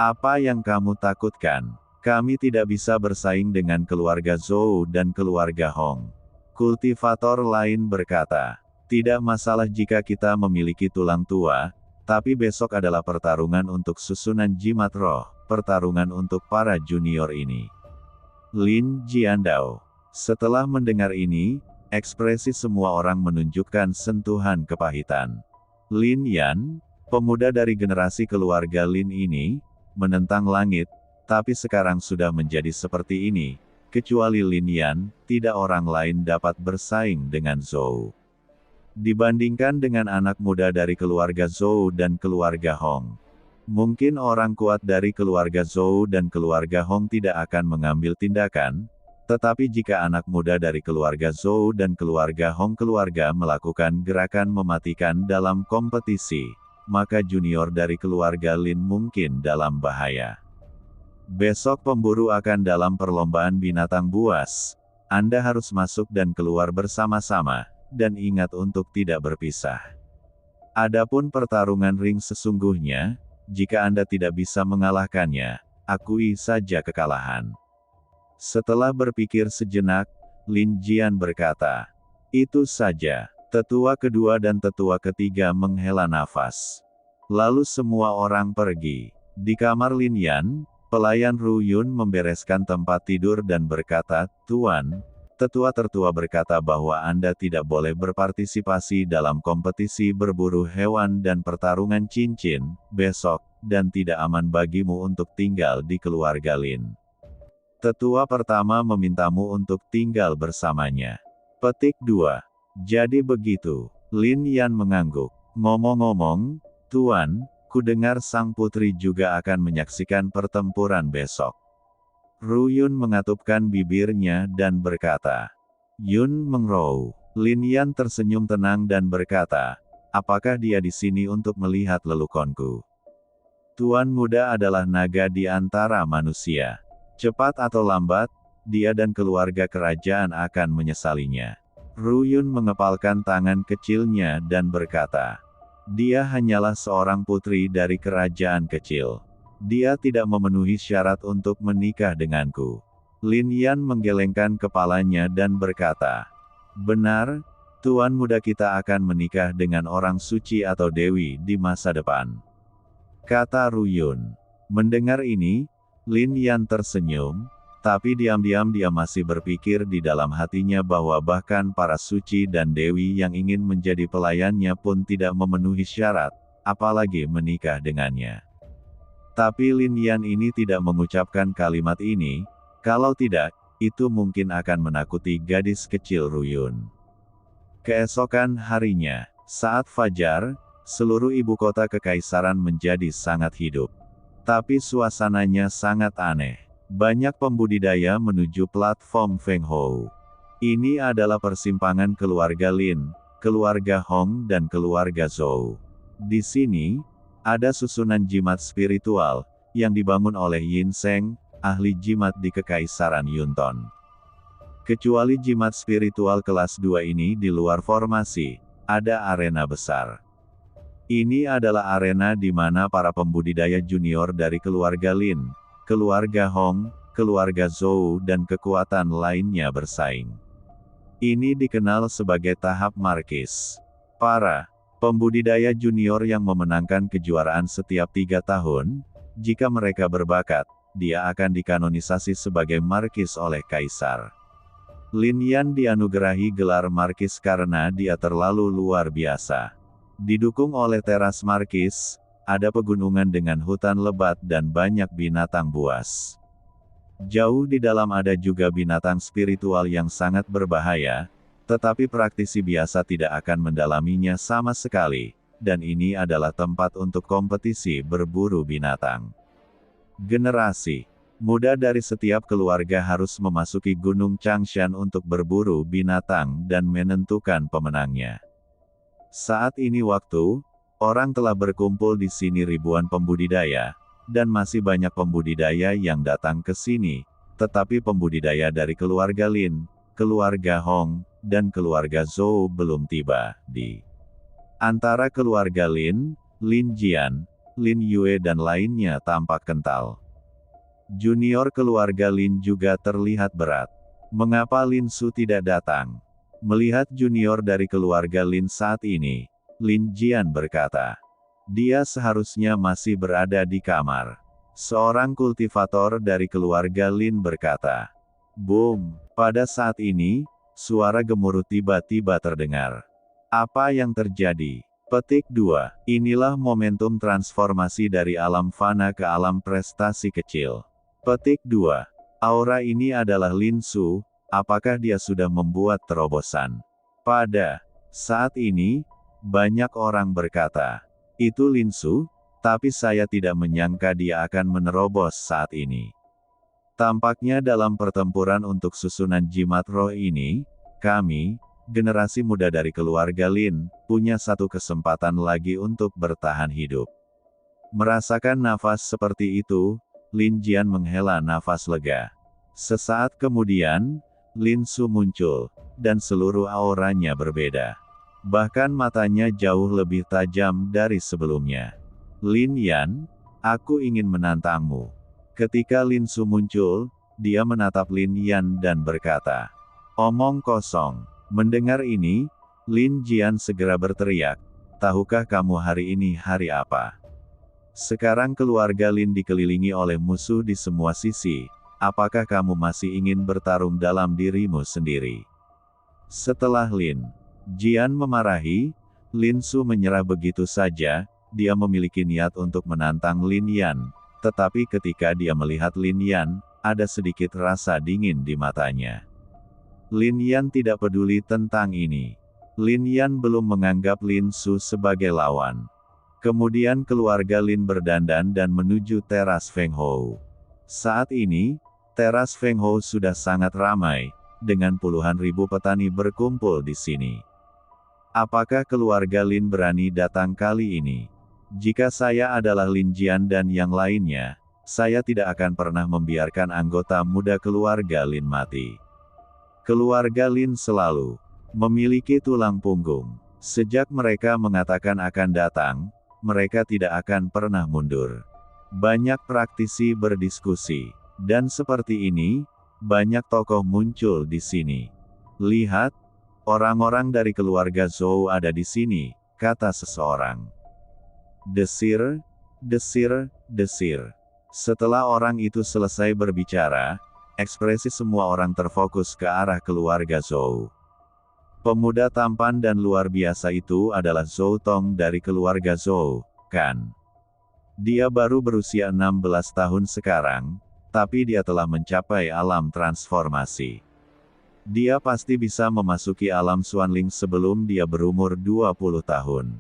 [SPEAKER 2] Apa yang kamu takutkan? Kami tidak bisa bersaing dengan keluarga Zhou dan keluarga Hong. Kultivator lain berkata, tidak masalah jika kita memiliki tulang tua, tapi besok adalah pertarungan untuk susunan jimat roh, pertarungan untuk para junior ini. Lin Jiandao. Setelah mendengar ini, ekspresi semua orang menunjukkan sentuhan kepahitan. Lin Yan, pemuda dari generasi keluarga Lin ini, menentang langit, tapi sekarang sudah menjadi seperti ini. Kecuali Lin Yan, tidak orang lain dapat bersaing dengan Zhou. Dibandingkan dengan anak muda dari keluarga Zhou dan keluarga Hong, mungkin orang kuat dari keluarga Zhou dan keluarga Hong tidak akan mengambil tindakan, tetapi jika anak muda dari keluarga Zhou dan keluarga Hong melakukan gerakan mematikan dalam kompetisi, maka junior dari keluarga Lin mungkin dalam bahaya. Besok pemburu akan dalam perlombaan binatang buas. Anda harus masuk dan keluar bersama-sama, dan ingat untuk tidak berpisah. Adapun pertarungan ring sesungguhnya, jika Anda tidak bisa mengalahkannya, akui saja kekalahan. Setelah berpikir sejenak, Lin Jian berkata, itu saja. Tetua kedua dan tetua ketiga menghela nafas. Lalu semua orang pergi. Di kamar Lin Yan, pelayan Ru Yun membereskan tempat tidur dan berkata, Tuan, tetua tertua berkata bahwa Anda tidak boleh berpartisipasi dalam kompetisi berburu hewan dan pertarungan cincin, besok, dan tidak aman bagimu untuk tinggal di keluarga Lin. Tetua pertama memintamu untuk tinggal bersamanya. Petik 2. Jadi begitu. Lin Yan mengangguk. Ngomong-ngomong, Tuan, kudengar sang putri juga akan menyaksikan pertempuran besok. Ru Yun mengatupkan bibirnya dan berkata, Yun Mengrou. Lin Yan tersenyum tenang dan berkata, apakah dia di sini untuk melihat lelukonku? Tuan muda adalah naga di antara manusia. Cepat atau lambat, dia dan keluarga kerajaan akan menyesalinya. Ru Yun mengepalkan tangan kecilnya dan berkata, dia hanyalah seorang putri dari kerajaan kecil. Dia tidak memenuhi syarat untuk menikah denganku. Lin Yan menggelengkan kepalanya dan berkata, benar, tuan muda kita akan menikah dengan orang suci atau dewi di masa depan. Kata Ru Yun. Mendengar ini, Lin Yan tersenyum, tapi diam-diam dia masih berpikir di dalam hatinya bahwa bahkan para suci dan dewi yang ingin menjadi pelayannya pun tidak memenuhi syarat, apalagi menikah dengannya. Tapi Lin Yan ini tidak mengucapkan kalimat ini, kalau tidak, itu mungkin akan menakuti gadis kecil Ru Yun. Keesokan harinya, saat fajar, seluruh ibu kota kekaisaran menjadi sangat hidup. Tapi suasananya sangat aneh. Banyak pembudidaya menuju platform Feng Hou. Ini adalah persimpangan keluarga Lin, keluarga Hong dan keluarga Zhou. Di sini, ada susunan jimat spiritual, yang dibangun oleh Yin Sheng, ahli jimat di Kekaisaran Yunton. Kecuali jimat spiritual kelas 2 ini di luar formasi, ada arena besar. Ini adalah arena di mana para pembudidaya junior dari keluarga Lin, keluarga Hong, keluarga Zhou dan kekuatan lainnya bersaing. Ini dikenal sebagai tahap markis. Para pembudidaya junior yang memenangkan kejuaraan setiap 3 tahun, jika mereka berbakat, dia akan dikanonisasi sebagai markis oleh kaisar. Lin Yan dianugerahi gelar markis karena dia terlalu luar biasa. Didukung oleh teras markis, ada pegunungan dengan hutan lebat dan banyak binatang buas. Jauh di dalam ada juga binatang spiritual yang sangat berbahaya, tetapi praktisi biasa tidak akan mendalaminya sama sekali, dan ini adalah tempat untuk kompetisi berburu binatang. Generasi muda dari setiap keluarga harus memasuki Gunung Changshan untuk berburu binatang dan menentukan pemenangnya. Saat ini waktu, orang telah berkumpul di sini ribuan pembudidaya, dan masih banyak pembudidaya yang datang ke sini, tetapi pembudidaya dari keluarga Lin, keluarga Hong, dan keluarga Zhou belum tiba. Di antara keluarga Lin, Lin Jian, Lin Yue dan lainnya tampak kental. Junior keluarga Lin juga terlihat berat. Mengapa Lin Su tidak datang? Melihat junior dari keluarga Lin saat ini, Lin Jian berkata, dia seharusnya masih berada di kamar. Seorang kultivator dari keluarga Lin berkata, boom, pada saat ini, suara gemuruh tiba-tiba terdengar. Apa yang terjadi? Petik 2. Inilah momentum transformasi dari alam fana ke alam prestasi kecil. Petik 2. Aura ini adalah Lin Su, apakah dia sudah membuat terobosan? Pada saat ini, banyak orang berkata, itu Lin Su, tapi saya tidak menyangka dia akan menerobos saat ini. Tampaknya dalam pertempuran untuk susunan jimat roh ini, kami, generasi muda dari keluarga Lin, punya satu kesempatan lagi untuk bertahan hidup. Merasakan nafas seperti itu, Lin Jian menghela nafas lega. Sesaat kemudian, Lin Su muncul, dan seluruh auranya berbeda. Bahkan matanya jauh lebih tajam dari sebelumnya. Lin Yan, aku ingin menantangmu. Ketika Lin Su muncul, dia menatap Lin Yan dan berkata, omong kosong. Mendengar ini, Lin Jian segera berteriak, tahukah kamu hari ini hari apa? Sekarang keluarga Lin dikelilingi oleh musuh di semua sisi, apakah kamu masih ingin bertarung dalam dirimu sendiri? Setelah Lin Jian memarahi, Lin Su menyerah begitu saja, dia memiliki niat untuk menantang Lin Yan, tetapi ketika dia melihat Lin Yan, ada sedikit rasa dingin di matanya. Lin Yan tidak peduli tentang ini. Lin Yan belum menganggap Lin Su sebagai lawan. Kemudian keluarga Lin berdandan dan menuju teras Feng Hou. Saat ini, Teras Feng Hou sudah sangat ramai, dengan puluhan ribu petani berkumpul di sini. Apakah keluarga Lin berani datang kali ini? Jika saya adalah Lin Jian dan yang lainnya, saya tidak akan pernah membiarkan anggota muda keluarga Lin mati. Keluarga Lin selalu memiliki tulang punggung. Sejak mereka mengatakan akan datang, mereka tidak akan pernah mundur. Banyak praktisi berdiskusi. Dan seperti ini, banyak tokoh muncul di sini. Lihat, orang-orang dari keluarga Zhou ada di sini, kata seseorang. Desir, desir, desir. Setelah orang itu selesai berbicara, ekspresi semua orang terfokus ke arah keluarga Zhou. Pemuda tampan dan luar biasa itu adalah Zhou Tong dari keluarga Zhou, kan? Dia baru berusia 16 tahun sekarang, tapi dia telah mencapai alam transformasi. Dia pasti bisa memasuki alam Xuanling sebelum dia berumur 20 tahun.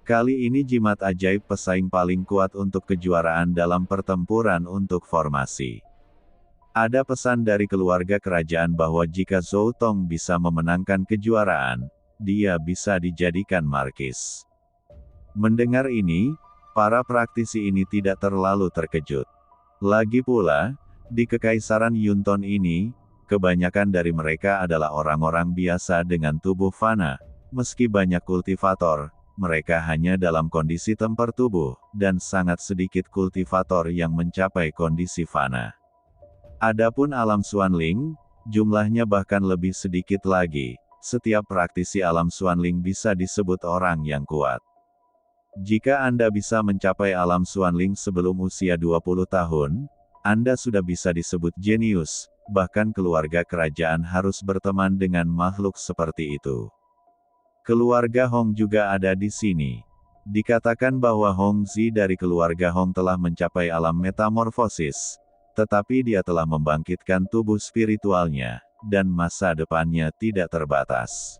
[SPEAKER 2] Kali ini jimat ajaib pesaing paling kuat untuk kejuaraan dalam pertempuran untuk formasi. Ada pesan dari keluarga kerajaan bahwa jika Zhou Tong bisa memenangkan kejuaraan, dia bisa dijadikan markis. Mendengar ini, para praktisi ini tidak terlalu terkejut. Lagi pula, di Kekaisaran Yunton ini, kebanyakan dari mereka adalah orang-orang biasa dengan tubuh fana. Meski banyak kultivator, mereka hanya dalam kondisi tempur tubuh, dan sangat sedikit kultivator yang mencapai kondisi fana. Adapun alam Xuanling, jumlahnya bahkan lebih sedikit lagi. Setiap praktisi alam Xuanling bisa disebut orang yang kuat. Jika Anda bisa mencapai alam Xuanling sebelum usia 20 tahun, Anda sudah bisa disebut jenius, bahkan keluarga kerajaan harus berteman dengan makhluk seperti itu. Keluarga Hong juga ada di sini. Dikatakan bahwa Hong Zi dari keluarga Hong telah mencapai alam metamorfosis, tetapi dia telah membangkitkan tubuh spiritualnya, dan masa depannya tidak terbatas.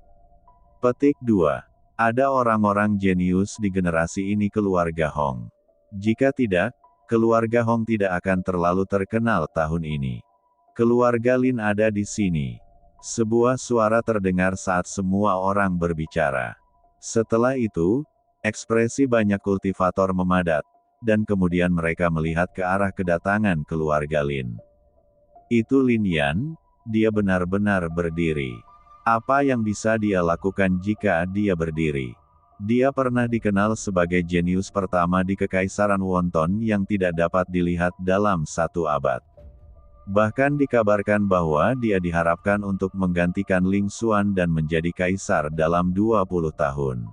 [SPEAKER 2] Petik 2. Ada orang-orang jenius di generasi ini keluarga Hong. Jika tidak, keluarga Hong tidak akan terlalu terkenal tahun ini. Keluarga Lin ada di sini. Sebuah suara terdengar saat semua orang berbicara. Setelah itu, ekspresi banyak kultivator memadat, dan kemudian mereka melihat ke arah kedatangan keluarga Lin. Itu Lin Yan, dia benar-benar berdiri. Apa yang bisa dia lakukan jika dia berdiri? Dia pernah dikenal sebagai jenius pertama di Kekaisaran Wonton yang tidak dapat dilihat dalam satu abad. Bahkan dikabarkan bahwa dia diharapkan untuk menggantikan Ling Xuan dan menjadi kaisar dalam 20 tahun.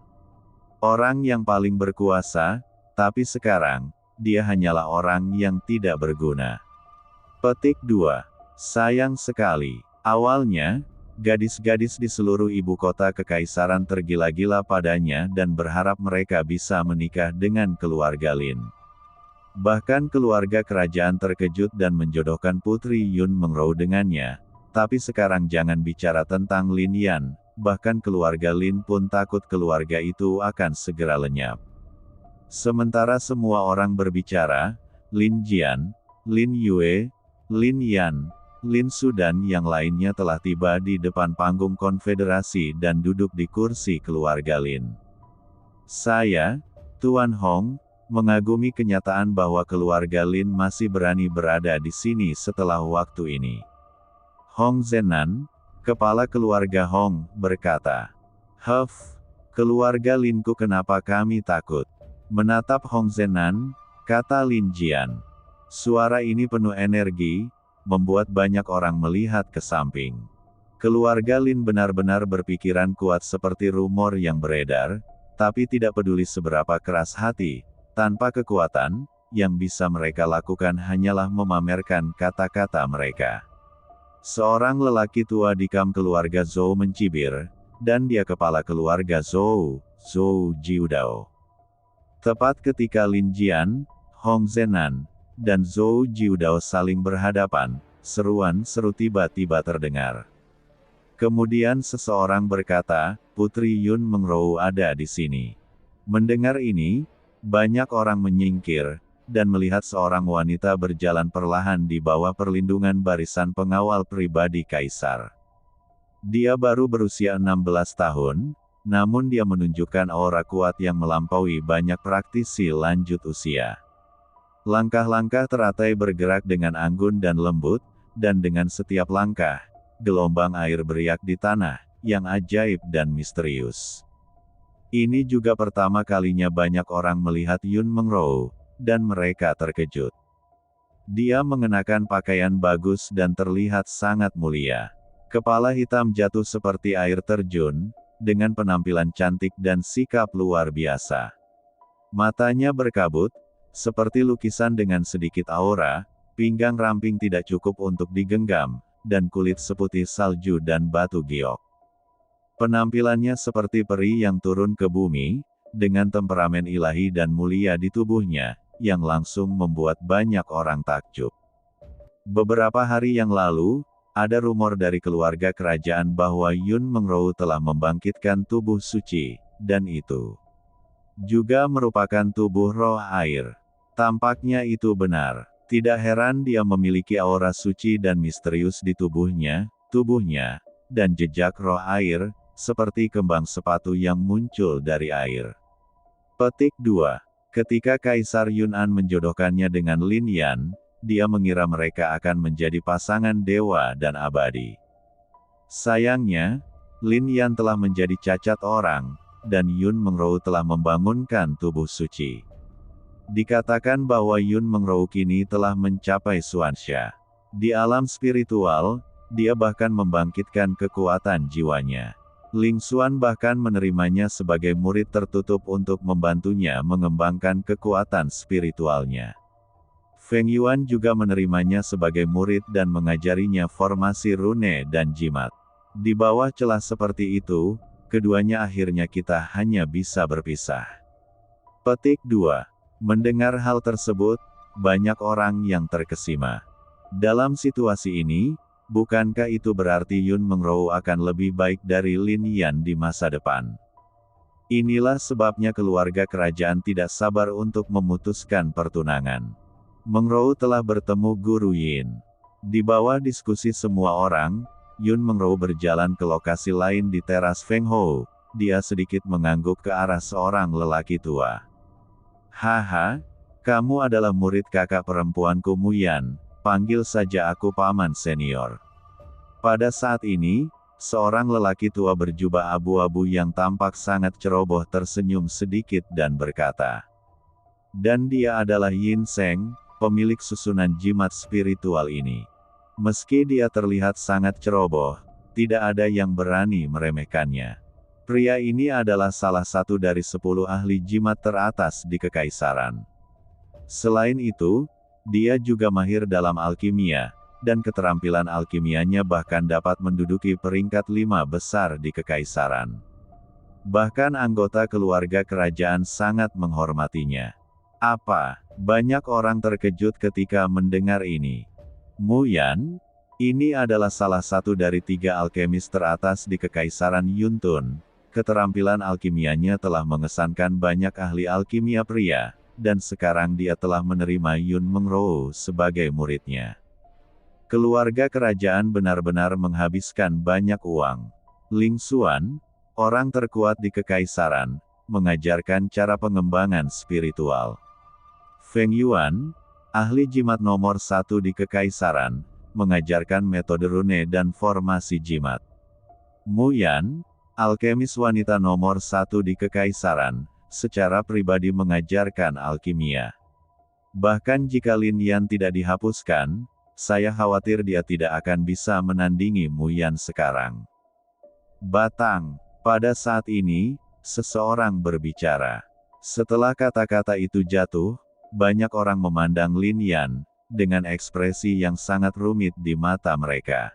[SPEAKER 2] Orang yang paling berkuasa, tapi sekarang, dia hanyalah orang yang tidak berguna. Petik 2. Sayang sekali. Awalnya, gadis-gadis di seluruh ibu kota kekaisaran tergila-gila padanya dan berharap mereka bisa menikah dengan keluarga Lin. Bahkan keluarga kerajaan terkejut dan menjodohkan Putri Yun Mengrou dengannya. Tapi sekarang jangan bicara tentang Lin Yan, bahkan keluarga Lin pun takut keluarga itu akan segera lenyap. Sementara semua orang berbicara, Lin Jian, Lin Yue, Lin Yan, Lin Su dan yang lainnya telah tiba di depan panggung konfederasi dan duduk di kursi keluarga Lin. Saya, Tuan Hong, mengagumi kenyataan bahwa keluarga Lin masih berani berada di sini setelah waktu ini. Hong Zenan, kepala keluarga Hong, berkata, keluarga Linku kenapa kami takut? Menatap Hong Zenan, kata Lin Jian. Suara ini penuh energi, membuat banyak orang melihat ke samping. Keluarga Lin benar-benar berpikiran kuat seperti rumor yang beredar, tapi tidak peduli seberapa keras hati, tanpa kekuatan, yang bisa mereka lakukan hanyalah memamerkan kata-kata mereka. Seorang lelaki tua di kam keluarga Zhou mencibir, dan dia kepala keluarga Zhou, Zhou Jiudao. Tepat ketika Lin Jian, Hong Zenan, dan Zhou Jiudao saling berhadapan, seruan-seru tiba-tiba terdengar. Kemudian seseorang berkata, Putri Yun Mengrou ada di sini. Mendengar ini, banyak orang menyingkir, dan melihat seorang wanita berjalan perlahan di bawah perlindungan barisan pengawal pribadi kaisar. Dia baru berusia 16 tahun, namun dia menunjukkan aura kuat yang melampaui banyak praktisi lanjut usia. Langkah-langkah teratai bergerak dengan anggun dan lembut, dan dengan setiap langkah, gelombang air beriak di tanah, yang ajaib dan misterius. Ini juga pertama kalinya banyak orang melihat Yun Mengrou, dan mereka terkejut. Dia mengenakan pakaian bagus dan terlihat sangat mulia. Kepala hitam jatuh seperti air terjun, dengan penampilan cantik dan sikap luar biasa. Matanya berkabut, seperti lukisan dengan sedikit aura, pinggang ramping tidak cukup untuk digenggam, dan kulit seputih salju dan batu giok. Penampilannya seperti peri yang turun ke bumi, dengan temperamen ilahi dan mulia di tubuhnya, yang langsung membuat banyak orang takjub. Beberapa hari yang lalu, ada rumor dari keluarga kerajaan bahwa Yun Mengrou telah membangkitkan tubuh suci, dan itu juga merupakan tubuh roh air. Tampaknya itu benar. Tidak heran dia memiliki aura suci dan misterius di tubuhnya, dan jejak roh air, seperti kembang sepatu yang muncul dari air. Petik 2. Ketika Kaisar Yun'an menjodohkannya dengan Lin Yan, dia mengira mereka akan menjadi pasangan dewa dan abadi. Sayangnya, Lin Yan telah menjadi cacat orang, dan Yun Mengrou telah membangunkan tubuh suci. Dikatakan bahwa Yun Mengrou kini telah mencapai Xuanxia. Di alam spiritual, dia bahkan membangkitkan kekuatan jiwanya. Ling Xuan bahkan menerimanya sebagai murid tertutup untuk membantunya mengembangkan kekuatan spiritualnya. Feng Yuan juga menerimanya sebagai murid dan mengajarinya formasi rune dan jimat. Di bawah celah seperti itu, keduanya akhirnya kita hanya bisa berpisah. Petik 2. Mendengar hal tersebut, banyak orang yang terkesima. Dalam situasi ini, bukankah itu berarti Yun Mengrou akan lebih baik dari Lin Yan di masa depan? Inilah sebabnya keluarga kerajaan tidak sabar untuk memutuskan pertunangan. Mengrou telah bertemu Guru Yin. Di bawah diskusi semua orang, Yun Mengrou berjalan ke lokasi lain di teras Feng Hou. Dia sedikit mengangguk ke arah seorang lelaki tua. Haha, kamu adalah murid kakak perempuanku Mu Yan. Panggil saja aku paman senior. Pada saat ini, seorang lelaki tua berjubah abu-abu yang tampak sangat ceroboh tersenyum sedikit dan berkata. Dan dia adalah Yin Seng, pemilik susunan jimat spiritual ini. Meski dia terlihat sangat ceroboh, tidak ada yang berani meremehkannya. Pria ini adalah salah satu dari 10 ahli jimat teratas di Kekaisaran. Selain itu, dia juga mahir dalam alkimia, dan keterampilan alkimianya bahkan dapat menduduki peringkat 5 besar di Kekaisaran. Bahkan anggota keluarga kerajaan sangat menghormatinya. Apa? Banyak orang terkejut ketika mendengar ini. Mu Yan? Ini adalah salah satu dari 3 alkemis teratas di Kekaisaran Yuntun. Keterampilan alkimianya telah mengesankan banyak ahli alkimia pria. Dan sekarang dia telah menerima Yun Mengrou sebagai muridnya. Keluarga kerajaan benar-benar menghabiskan banyak uang. Ling Xuan, orang terkuat di Kekaisaran, mengajarkan cara pengembangan spiritual. Feng Yuan, ahli jimat nomor 1 di Kekaisaran, mengajarkan metode rune dan formasi jimat. Mu Yan, alkemis wanita nomor 1 di Kekaisaran, secara pribadi mengajarkan alkimia. Bahkan jika Lin Yan tidak dihapuskan, saya khawatir dia tidak akan bisa menandingi Mu Yan sekarang. Batang. Pada saat ini, seseorang berbicara. Setelah kata-kata itu jatuh, banyak orang memandang Lin Yan, dengan ekspresi yang sangat rumit di mata mereka.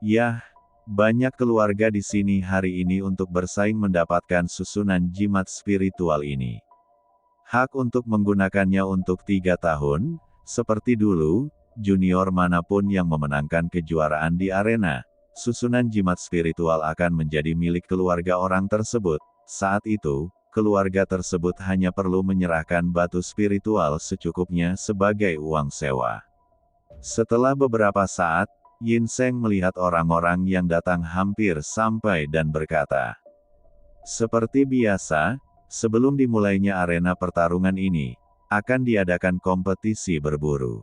[SPEAKER 2] Yah, banyak keluarga di sini hari ini untuk bersaing mendapatkan susunan jimat spiritual ini. Hak untuk menggunakannya untuk 3 tahun, seperti dulu, junior manapun yang memenangkan kejuaraan di arena, susunan jimat spiritual akan menjadi milik keluarga orang tersebut. Saat itu, keluarga tersebut hanya perlu menyerahkan batu spiritual secukupnya sebagai uang sewa. Setelah beberapa saat, Yin Seng melihat orang-orang yang datang hampir sampai dan berkata, "Seperti biasa, sebelum dimulainya arena pertarungan ini, akan diadakan kompetisi berburu.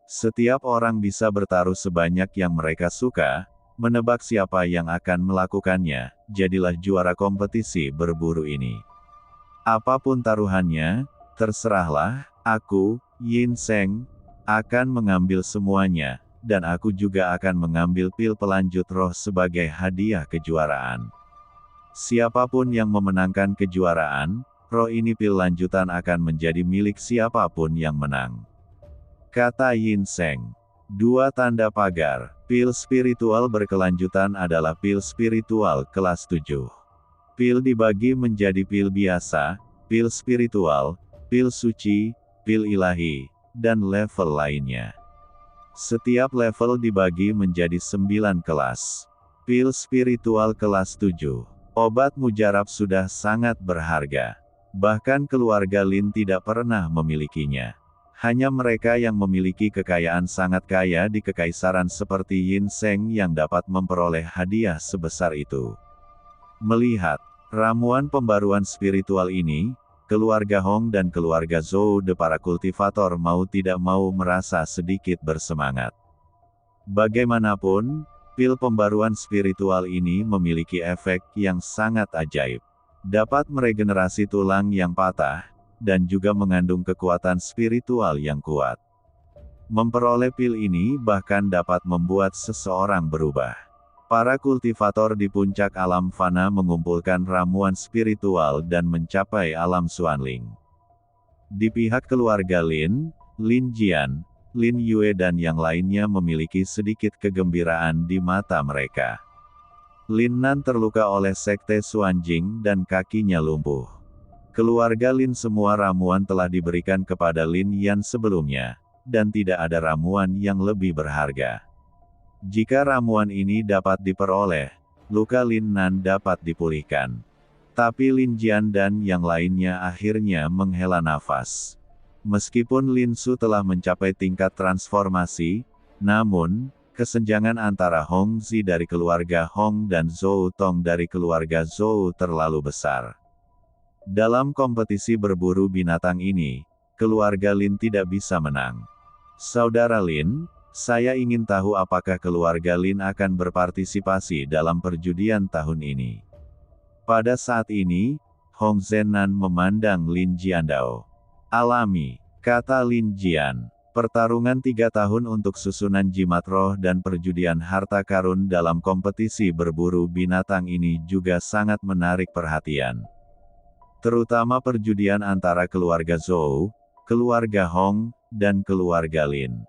[SPEAKER 2] Setiap orang bisa bertaruh sebanyak yang mereka suka, menebak siapa yang akan melakukannya, jadilah juara kompetisi berburu ini. Apapun taruhannya, terserahlah, aku, Yin Seng, akan mengambil semuanya, dan aku juga akan mengambil pil pelanjut roh sebagai hadiah kejuaraan. Siapapun yang memenangkan kejuaraan, roh ini pil lanjutan akan menjadi milik siapapun yang menang," kata Yin Seng. Dua tanda pagar, pil spiritual berkelanjutan adalah pil spiritual kelas 7. Pil dibagi menjadi pil biasa, pil spiritual, pil suci, pil ilahi, dan level lainnya. Setiap level dibagi menjadi 9 kelas. Pil spiritual kelas 7. Obat mujarab sudah sangat berharga. Bahkan keluarga Lin tidak pernah memilikinya. Hanya mereka yang memiliki kekayaan sangat kaya di kekaisaran seperti Yin Seng yang dapat memperoleh hadiah sebesar itu. Melihat ramuan pembaruan spiritual ini, keluarga Hong dan keluarga Zhou de para kultivator mau tidak mau merasa sedikit bersemangat. Bagaimanapun, pil pembaruan spiritual ini memiliki efek yang sangat ajaib. Dapat meregenerasi tulang yang patah, dan juga mengandung kekuatan spiritual yang kuat. Memperoleh pil ini bahkan dapat membuat seseorang berubah. Para kultivator di puncak alam fana mengumpulkan ramuan spiritual dan mencapai alam Xuanling. Di pihak keluarga Lin, Lin Jian, Lin Yue dan yang lainnya memiliki sedikit kegembiraan di mata mereka. Lin Nan terluka oleh sekte Xuanjing dan kakinya lumpuh. Keluarga Lin semua ramuan telah diberikan kepada Lin Yan sebelumnya, dan tidak ada ramuan yang lebih berharga. Jika ramuan ini dapat diperoleh, luka Lin Nan dapat dipulihkan. Tapi Lin Jian dan yang lainnya akhirnya menghela nafas. Meskipun Lin Su telah mencapai tingkat transformasi, namun, kesenjangan antara Hong Zi dari keluarga Hong dan Zhou Tong dari keluarga Zhou terlalu besar. Dalam kompetisi berburu binatang ini, keluarga Lin tidak bisa menang. Saudara Lin, saya ingin tahu apakah keluarga Lin akan berpartisipasi dalam perjudian tahun ini. Pada saat ini, Hong Zenan memandang Lin Jiandao. Alami, kata Lin Jian. Pertarungan 3 tahun untuk susunan jimat roh dan perjudian harta karun dalam kompetisi berburu binatang ini juga sangat menarik perhatian. Terutama perjudian antara keluarga Zhou, keluarga Hong, dan keluarga Lin.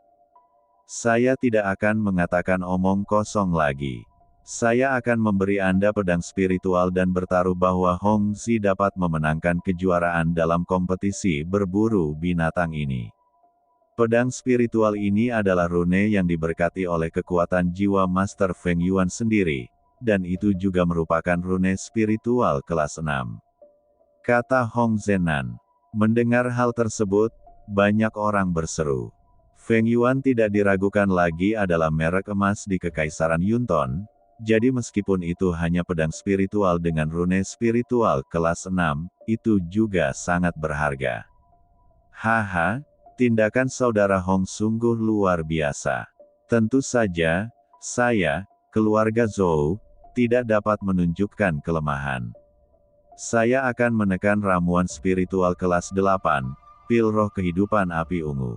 [SPEAKER 2] Saya tidak akan mengatakan omong kosong lagi. Saya akan memberi Anda pedang spiritual dan bertaruh bahwa Hong Zi dapat memenangkan kejuaraan dalam kompetisi berburu binatang ini. Pedang spiritual ini adalah rune yang diberkati oleh kekuatan jiwa Master Feng Yuan sendiri, dan itu juga merupakan rune spiritual kelas 6. Kata Hong Zenan. Mendengar hal tersebut, banyak orang berseru. Feng Yuan tidak diragukan lagi adalah merek emas di Kekaisaran Yunton, jadi meskipun itu hanya pedang spiritual dengan rune spiritual kelas 6, itu juga sangat berharga. Haha, tindakan saudara Hong sungguh luar biasa. Tentu saja, saya, keluarga Zhou, tidak dapat menunjukkan kelemahan. Saya akan menekan ramuan spiritual kelas 8, pil roh kehidupan api ungu.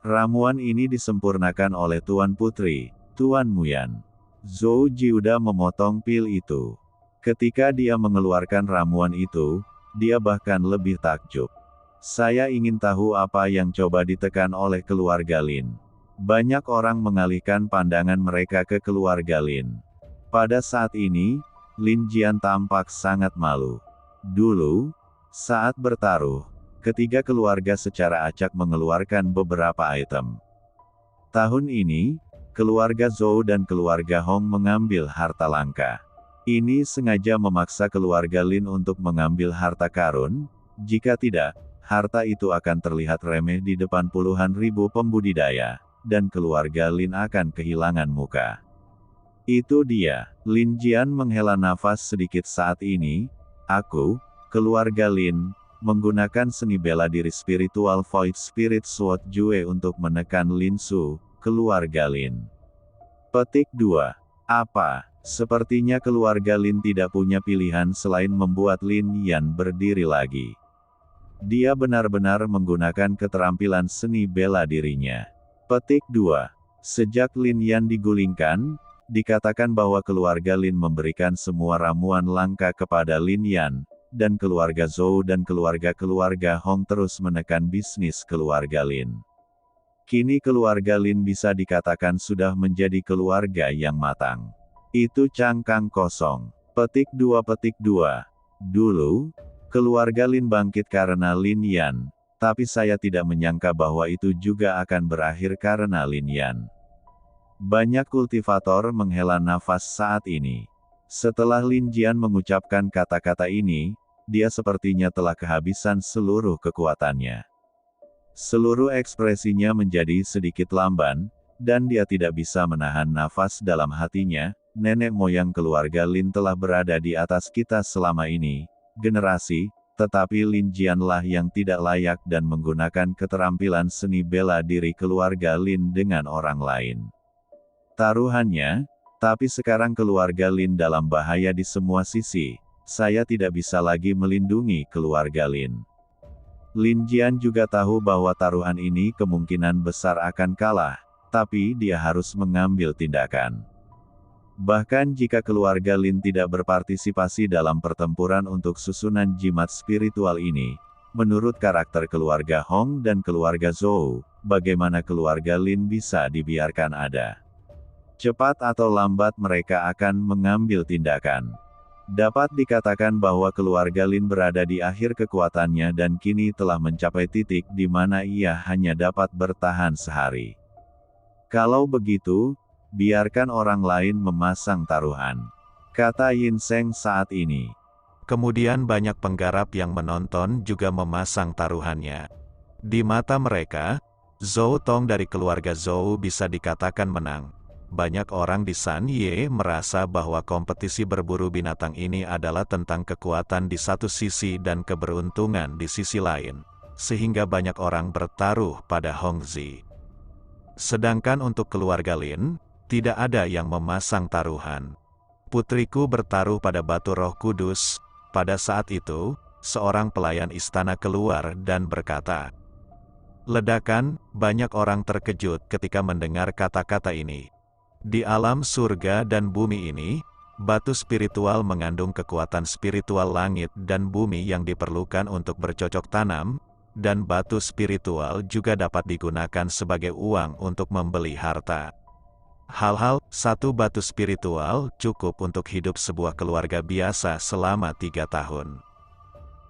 [SPEAKER 2] Ramuan ini disempurnakan oleh Tuan Putri, Tuan Muyan. Zhou Jiuda memotong pil itu. Ketika dia mengeluarkan ramuan itu, dia bahkan lebih takjub. Saya ingin tahu apa yang coba ditekan oleh keluarga Lin. Banyak orang mengalihkan pandangan mereka ke keluarga Lin. Pada saat ini, Lin Jian tampak sangat malu. Dulu, saat bertaruh, ketiga keluarga secara acak mengeluarkan beberapa item. Tahun ini, keluarga Zhou dan keluarga Hong mengambil harta langka. Ini sengaja memaksa keluarga Lin untuk mengambil harta karun, jika tidak, harta itu akan terlihat remeh di depan puluhan ribu pembudidaya, dan keluarga Lin akan kehilangan muka. Itu dia, Lin Jian menghela nafas sedikit saat ini, aku, keluarga Lin, menggunakan seni bela diri spiritual Void Spirit Sword Jue untuk menekan Lin Su, keluarga Lin. Petik 2. Apa? Sepertinya keluarga Lin tidak punya pilihan selain membuat Lin Yan berdiri lagi. Dia benar-benar menggunakan keterampilan seni bela dirinya. Petik 2. Sejak Lin Yan digulingkan, dikatakan bahwa keluarga Lin memberikan semua ramuan langka kepada Lin Yan, dan keluarga Zhou dan keluarga-keluarga Hong terus menekan bisnis keluarga Lin. Kini keluarga Lin bisa dikatakan sudah menjadi keluarga yang matang. Itu cangkang kosong. Petik 2. Dulu, keluarga Lin bangkit karena Lin Yan, tapi saya tidak menyangka bahwa itu juga akan berakhir karena Lin Yan. Banyak kultivator menghela nafas saat ini. Setelah Lin Jian mengucapkan kata-kata ini, dia sepertinya telah kehabisan seluruh kekuatannya. Seluruh ekspresinya menjadi sedikit lamban, dan dia tidak bisa menahan nafas dalam hatinya. Nenek moyang keluarga Lin telah berada di atas kita selama ini, generasi, tetapi Lin Jianlah yang tidak layak dan menggunakan keterampilan seni bela diri keluarga Lin dengan orang lain. Taruhannya, tapi sekarang keluarga Lin dalam bahaya di semua sisi, saya tidak bisa lagi melindungi keluarga Lin. Lin Jian juga tahu bahwa taruhan ini kemungkinan besar akan kalah, tapi dia harus mengambil tindakan. Bahkan jika keluarga Lin tidak berpartisipasi dalam pertempuran untuk susunan jimat spiritual ini, menurut karakter keluarga Hong dan keluarga Zhou, bagaimana keluarga Lin bisa dibiarkan ada? Cepat atau lambat mereka akan mengambil tindakan. Dapat dikatakan bahwa keluarga Lin berada di akhir kekuatannya dan kini telah mencapai titik di mana ia hanya dapat bertahan sehari. Kalau begitu, biarkan orang lain memasang taruhan, kata Yin Seng saat ini.
[SPEAKER 1] Kemudian banyak penggarap yang menonton juga memasang taruhannya. Di mata mereka, Zhou Tong dari keluarga Zhou bisa dikatakan menang. Banyak orang di San Ye merasa bahwa kompetisi berburu binatang ini adalah tentang kekuatan di satu sisi dan keberuntungan di sisi lain, sehingga banyak orang bertaruh pada Hong Zi. Sedangkan untuk keluarga Lin, tidak ada yang memasang taruhan. Putriku bertaruh pada batu Roh Kudus. Pada saat itu, seorang pelayan istana keluar dan berkata, "Ledakan." Banyak orang terkejut ketika mendengar kata-kata ini. Di alam surga dan bumi ini, batu spiritual mengandung kekuatan spiritual langit dan bumi yang diperlukan untuk bercocok tanam, dan batu spiritual juga dapat digunakan sebagai uang untuk membeli harta. Satu batu spiritual cukup untuk hidup sebuah keluarga biasa selama 3 tahun.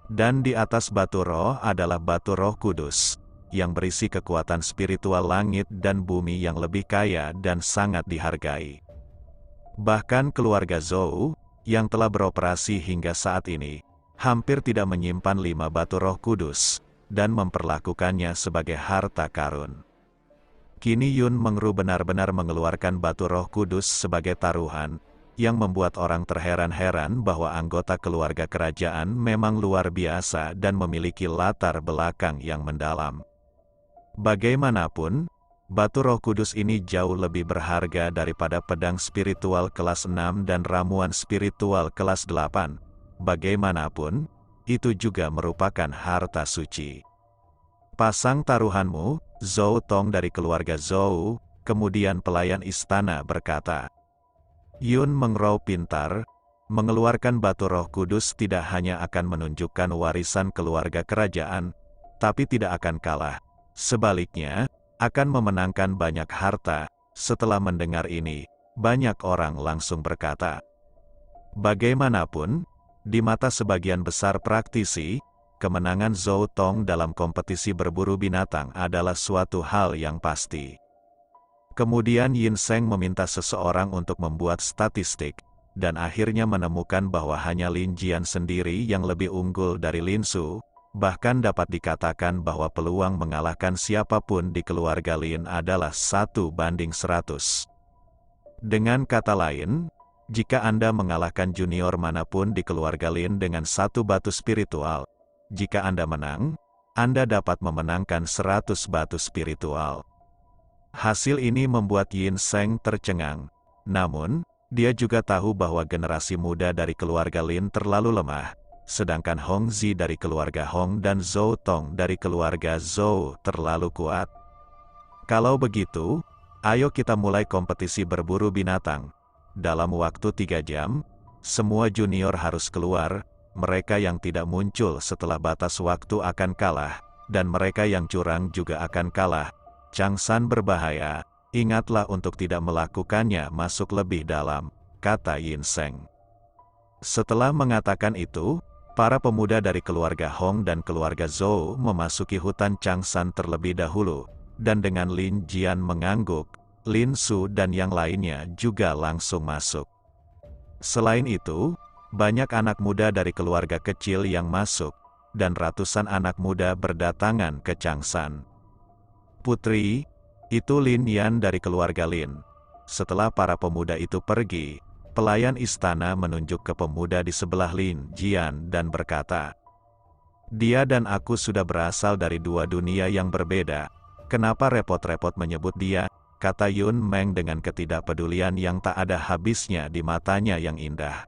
[SPEAKER 1] Dan di atas batu roh adalah batu Roh Kudus, yang berisi kekuatan spiritual langit dan bumi yang lebih kaya dan sangat dihargai. Bahkan keluarga Zhou, yang telah beroperasi hingga saat ini, hampir tidak menyimpan 5 batu Roh Kudus, dan memperlakukannya sebagai harta karun. Kini Yun Mengru benar-benar mengeluarkan batu Roh Kudus sebagai taruhan, yang membuat orang terheran-heran bahwa anggota keluarga kerajaan memang luar biasa dan memiliki latar belakang yang mendalam. Bagaimanapun, batu Roh Kudus ini jauh lebih berharga daripada pedang spiritual kelas 6 dan ramuan spiritual kelas 8. Bagaimanapun, itu juga merupakan harta suci. "Pasang taruhanmu, Zhou Tong dari keluarga Zhou," kemudian pelayan istana berkata. Yun Mengrou pintar, mengeluarkan batu Roh Kudus tidak hanya akan menunjukkan warisan keluarga kerajaan, tapi tidak akan kalah. Sebaliknya, akan memenangkan banyak harta. Setelah mendengar ini, banyak orang langsung berkata, bagaimanapun, di mata sebagian besar praktisi, kemenangan Zhou Tong dalam kompetisi berburu binatang adalah suatu hal yang pasti. Kemudian Yin Seng meminta seseorang untuk membuat statistik, dan akhirnya menemukan bahwa hanya Lin Jian sendiri yang lebih unggul dari Lin Su, bahkan dapat dikatakan bahwa peluang mengalahkan siapapun di keluarga Lin adalah 1:100. Dengan kata lain, jika Anda mengalahkan junior manapun di keluarga Lin dengan 1 batu spiritual, jika Anda menang, Anda dapat memenangkan 100 batu spiritual. Hasil ini membuat Yin Seng tercengang. Namun, dia juga tahu bahwa generasi muda dari keluarga Lin terlalu lemah, sedangkan Hong Zi dari keluarga Hong dan Zhou Tong dari keluarga Zhou terlalu kuat. Kalau begitu, ayo kita mulai kompetisi berburu binatang. Dalam waktu 3 jam, semua junior harus keluar, mereka yang tidak muncul setelah batas waktu akan kalah, dan mereka yang curang juga akan kalah. Changsan berbahaya. Ingatlah untuk tidak melakukannya masuk lebih dalam, kata Yin Seng. Setelah mengatakan itu, para pemuda dari keluarga Hong dan keluarga Zhou memasuki hutan Changsan terlebih dahulu, dan dengan Lin Jian mengangguk, Lin Su dan yang lainnya juga langsung masuk. Selain itu, banyak anak muda dari keluarga kecil yang masuk, dan ratusan anak muda berdatangan ke Changsan. Putri, itu Lin Yan dari keluarga Lin. Setelah para pemuda itu pergi, pelayan istana menunjuk ke pemuda di sebelah Lin Jian dan berkata, "Dia dan aku sudah berasal dari 2 dunia yang berbeda. Kenapa repot-repot menyebut dia?" kata Yun Meng dengan ketidakpedulian yang tak ada habisnya di matanya yang indah.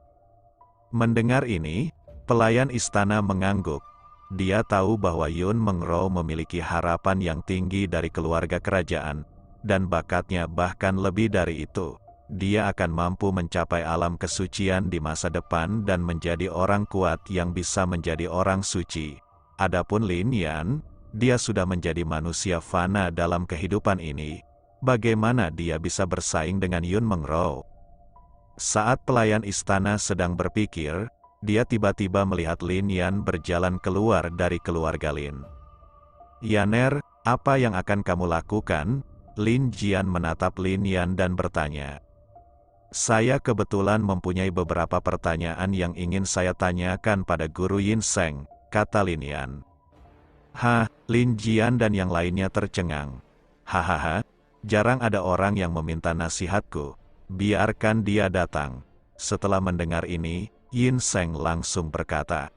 [SPEAKER 1] Mendengar ini, pelayan istana mengangguk. Dia tahu bahwa Yun Mengrou memiliki harapan yang tinggi dari keluarga kerajaan, dan bakatnya bahkan lebih dari itu. Dia akan mampu mencapai alam kesucian di masa depan dan menjadi orang kuat yang bisa menjadi orang suci. Adapun Lin Yan, dia sudah menjadi manusia fana dalam kehidupan ini. Bagaimana dia bisa bersaing dengan Yun Mengrou? Saat pelayan istana sedang berpikir, dia tiba-tiba melihat Lin Yan berjalan keluar dari keluarga Lin. "Yaner, apa yang akan kamu lakukan?" Lin Jian menatap Lin Yan dan bertanya. "Saya kebetulan mempunyai beberapa pertanyaan yang ingin saya tanyakan pada Guru Yin Seng," kata Lin Yan. "Hah?" Lin Jian dan yang lainnya tercengang. "Hahaha, jarang ada orang yang meminta nasihatku. Biarkan dia datang." Setelah mendengar ini, Yin Seng langsung berkata,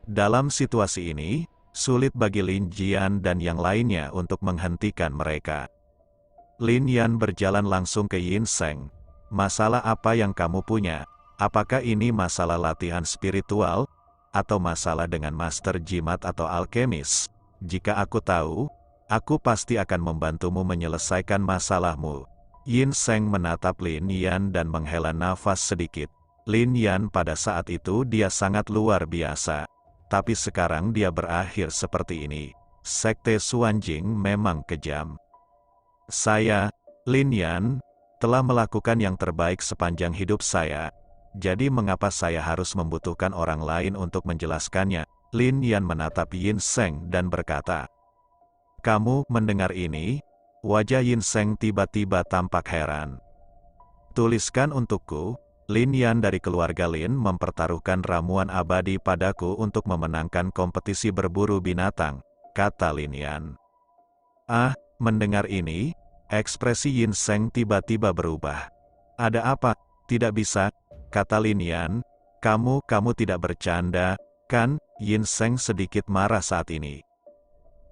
[SPEAKER 1] "Dalam situasi ini, sulit bagi Lin Jian dan yang lainnya untuk menghentikan mereka." Lin Yan berjalan langsung ke Yin Seng. "Masalah apa yang kamu punya? Apakah ini masalah latihan spiritual? Atau masalah dengan master jimat atau alkemis? Jika aku tahu, aku pasti akan membantumu menyelesaikan masalahmu." Yin Seng menatap Lin Yan dan menghela nafas sedikit. Lin Yan pada saat itu dia sangat luar biasa. Tapi sekarang dia berakhir seperti ini. Sekte Xuanjing memang kejam. "Saya, Lin Yan, telah melakukan yang terbaik sepanjang hidup saya. Jadi mengapa saya harus membutuhkan orang lain untuk menjelaskannya?" Lin Yan menatap Yin Seng dan berkata. "Kamu mendengar ini?" Wajah Yin Seng tiba-tiba tampak heran. "Tuliskan untukku." Lin Yan dari keluarga Lin mempertaruhkan ramuan abadi padaku untuk memenangkan kompetisi berburu binatang, kata Lin Yan. "Ah," mendengar ini, ekspresi Yin Seng tiba-tiba berubah. "Ada apa?" "Tidak bisa," kata Lin Yan. Kamu tidak bercanda, kan?" Yin Seng sedikit marah saat ini.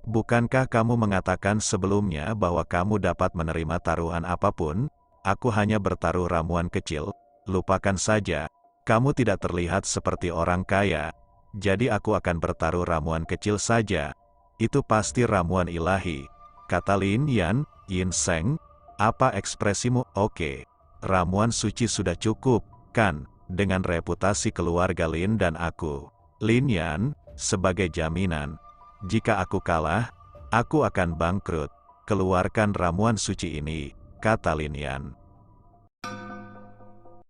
[SPEAKER 1] "Bukankah kamu mengatakan sebelumnya bahwa kamu dapat menerima taruhan apapun? Aku hanya bertaruh ramuan kecil. Lupakan saja, kamu tidak terlihat seperti orang kaya. Jadi aku akan bertaruh ramuan kecil saja. Itu pasti ramuan ilahi," kata Lin Yan. "Yin Seng, apa ekspresimu?" "Oke, ramuan suci sudah cukup, kan, dengan reputasi keluarga Lin dan aku." Lin Yan, sebagai jaminan, "Jika aku kalah, aku akan bangkrut. Keluarkan ramuan suci ini," kata Lin Yan.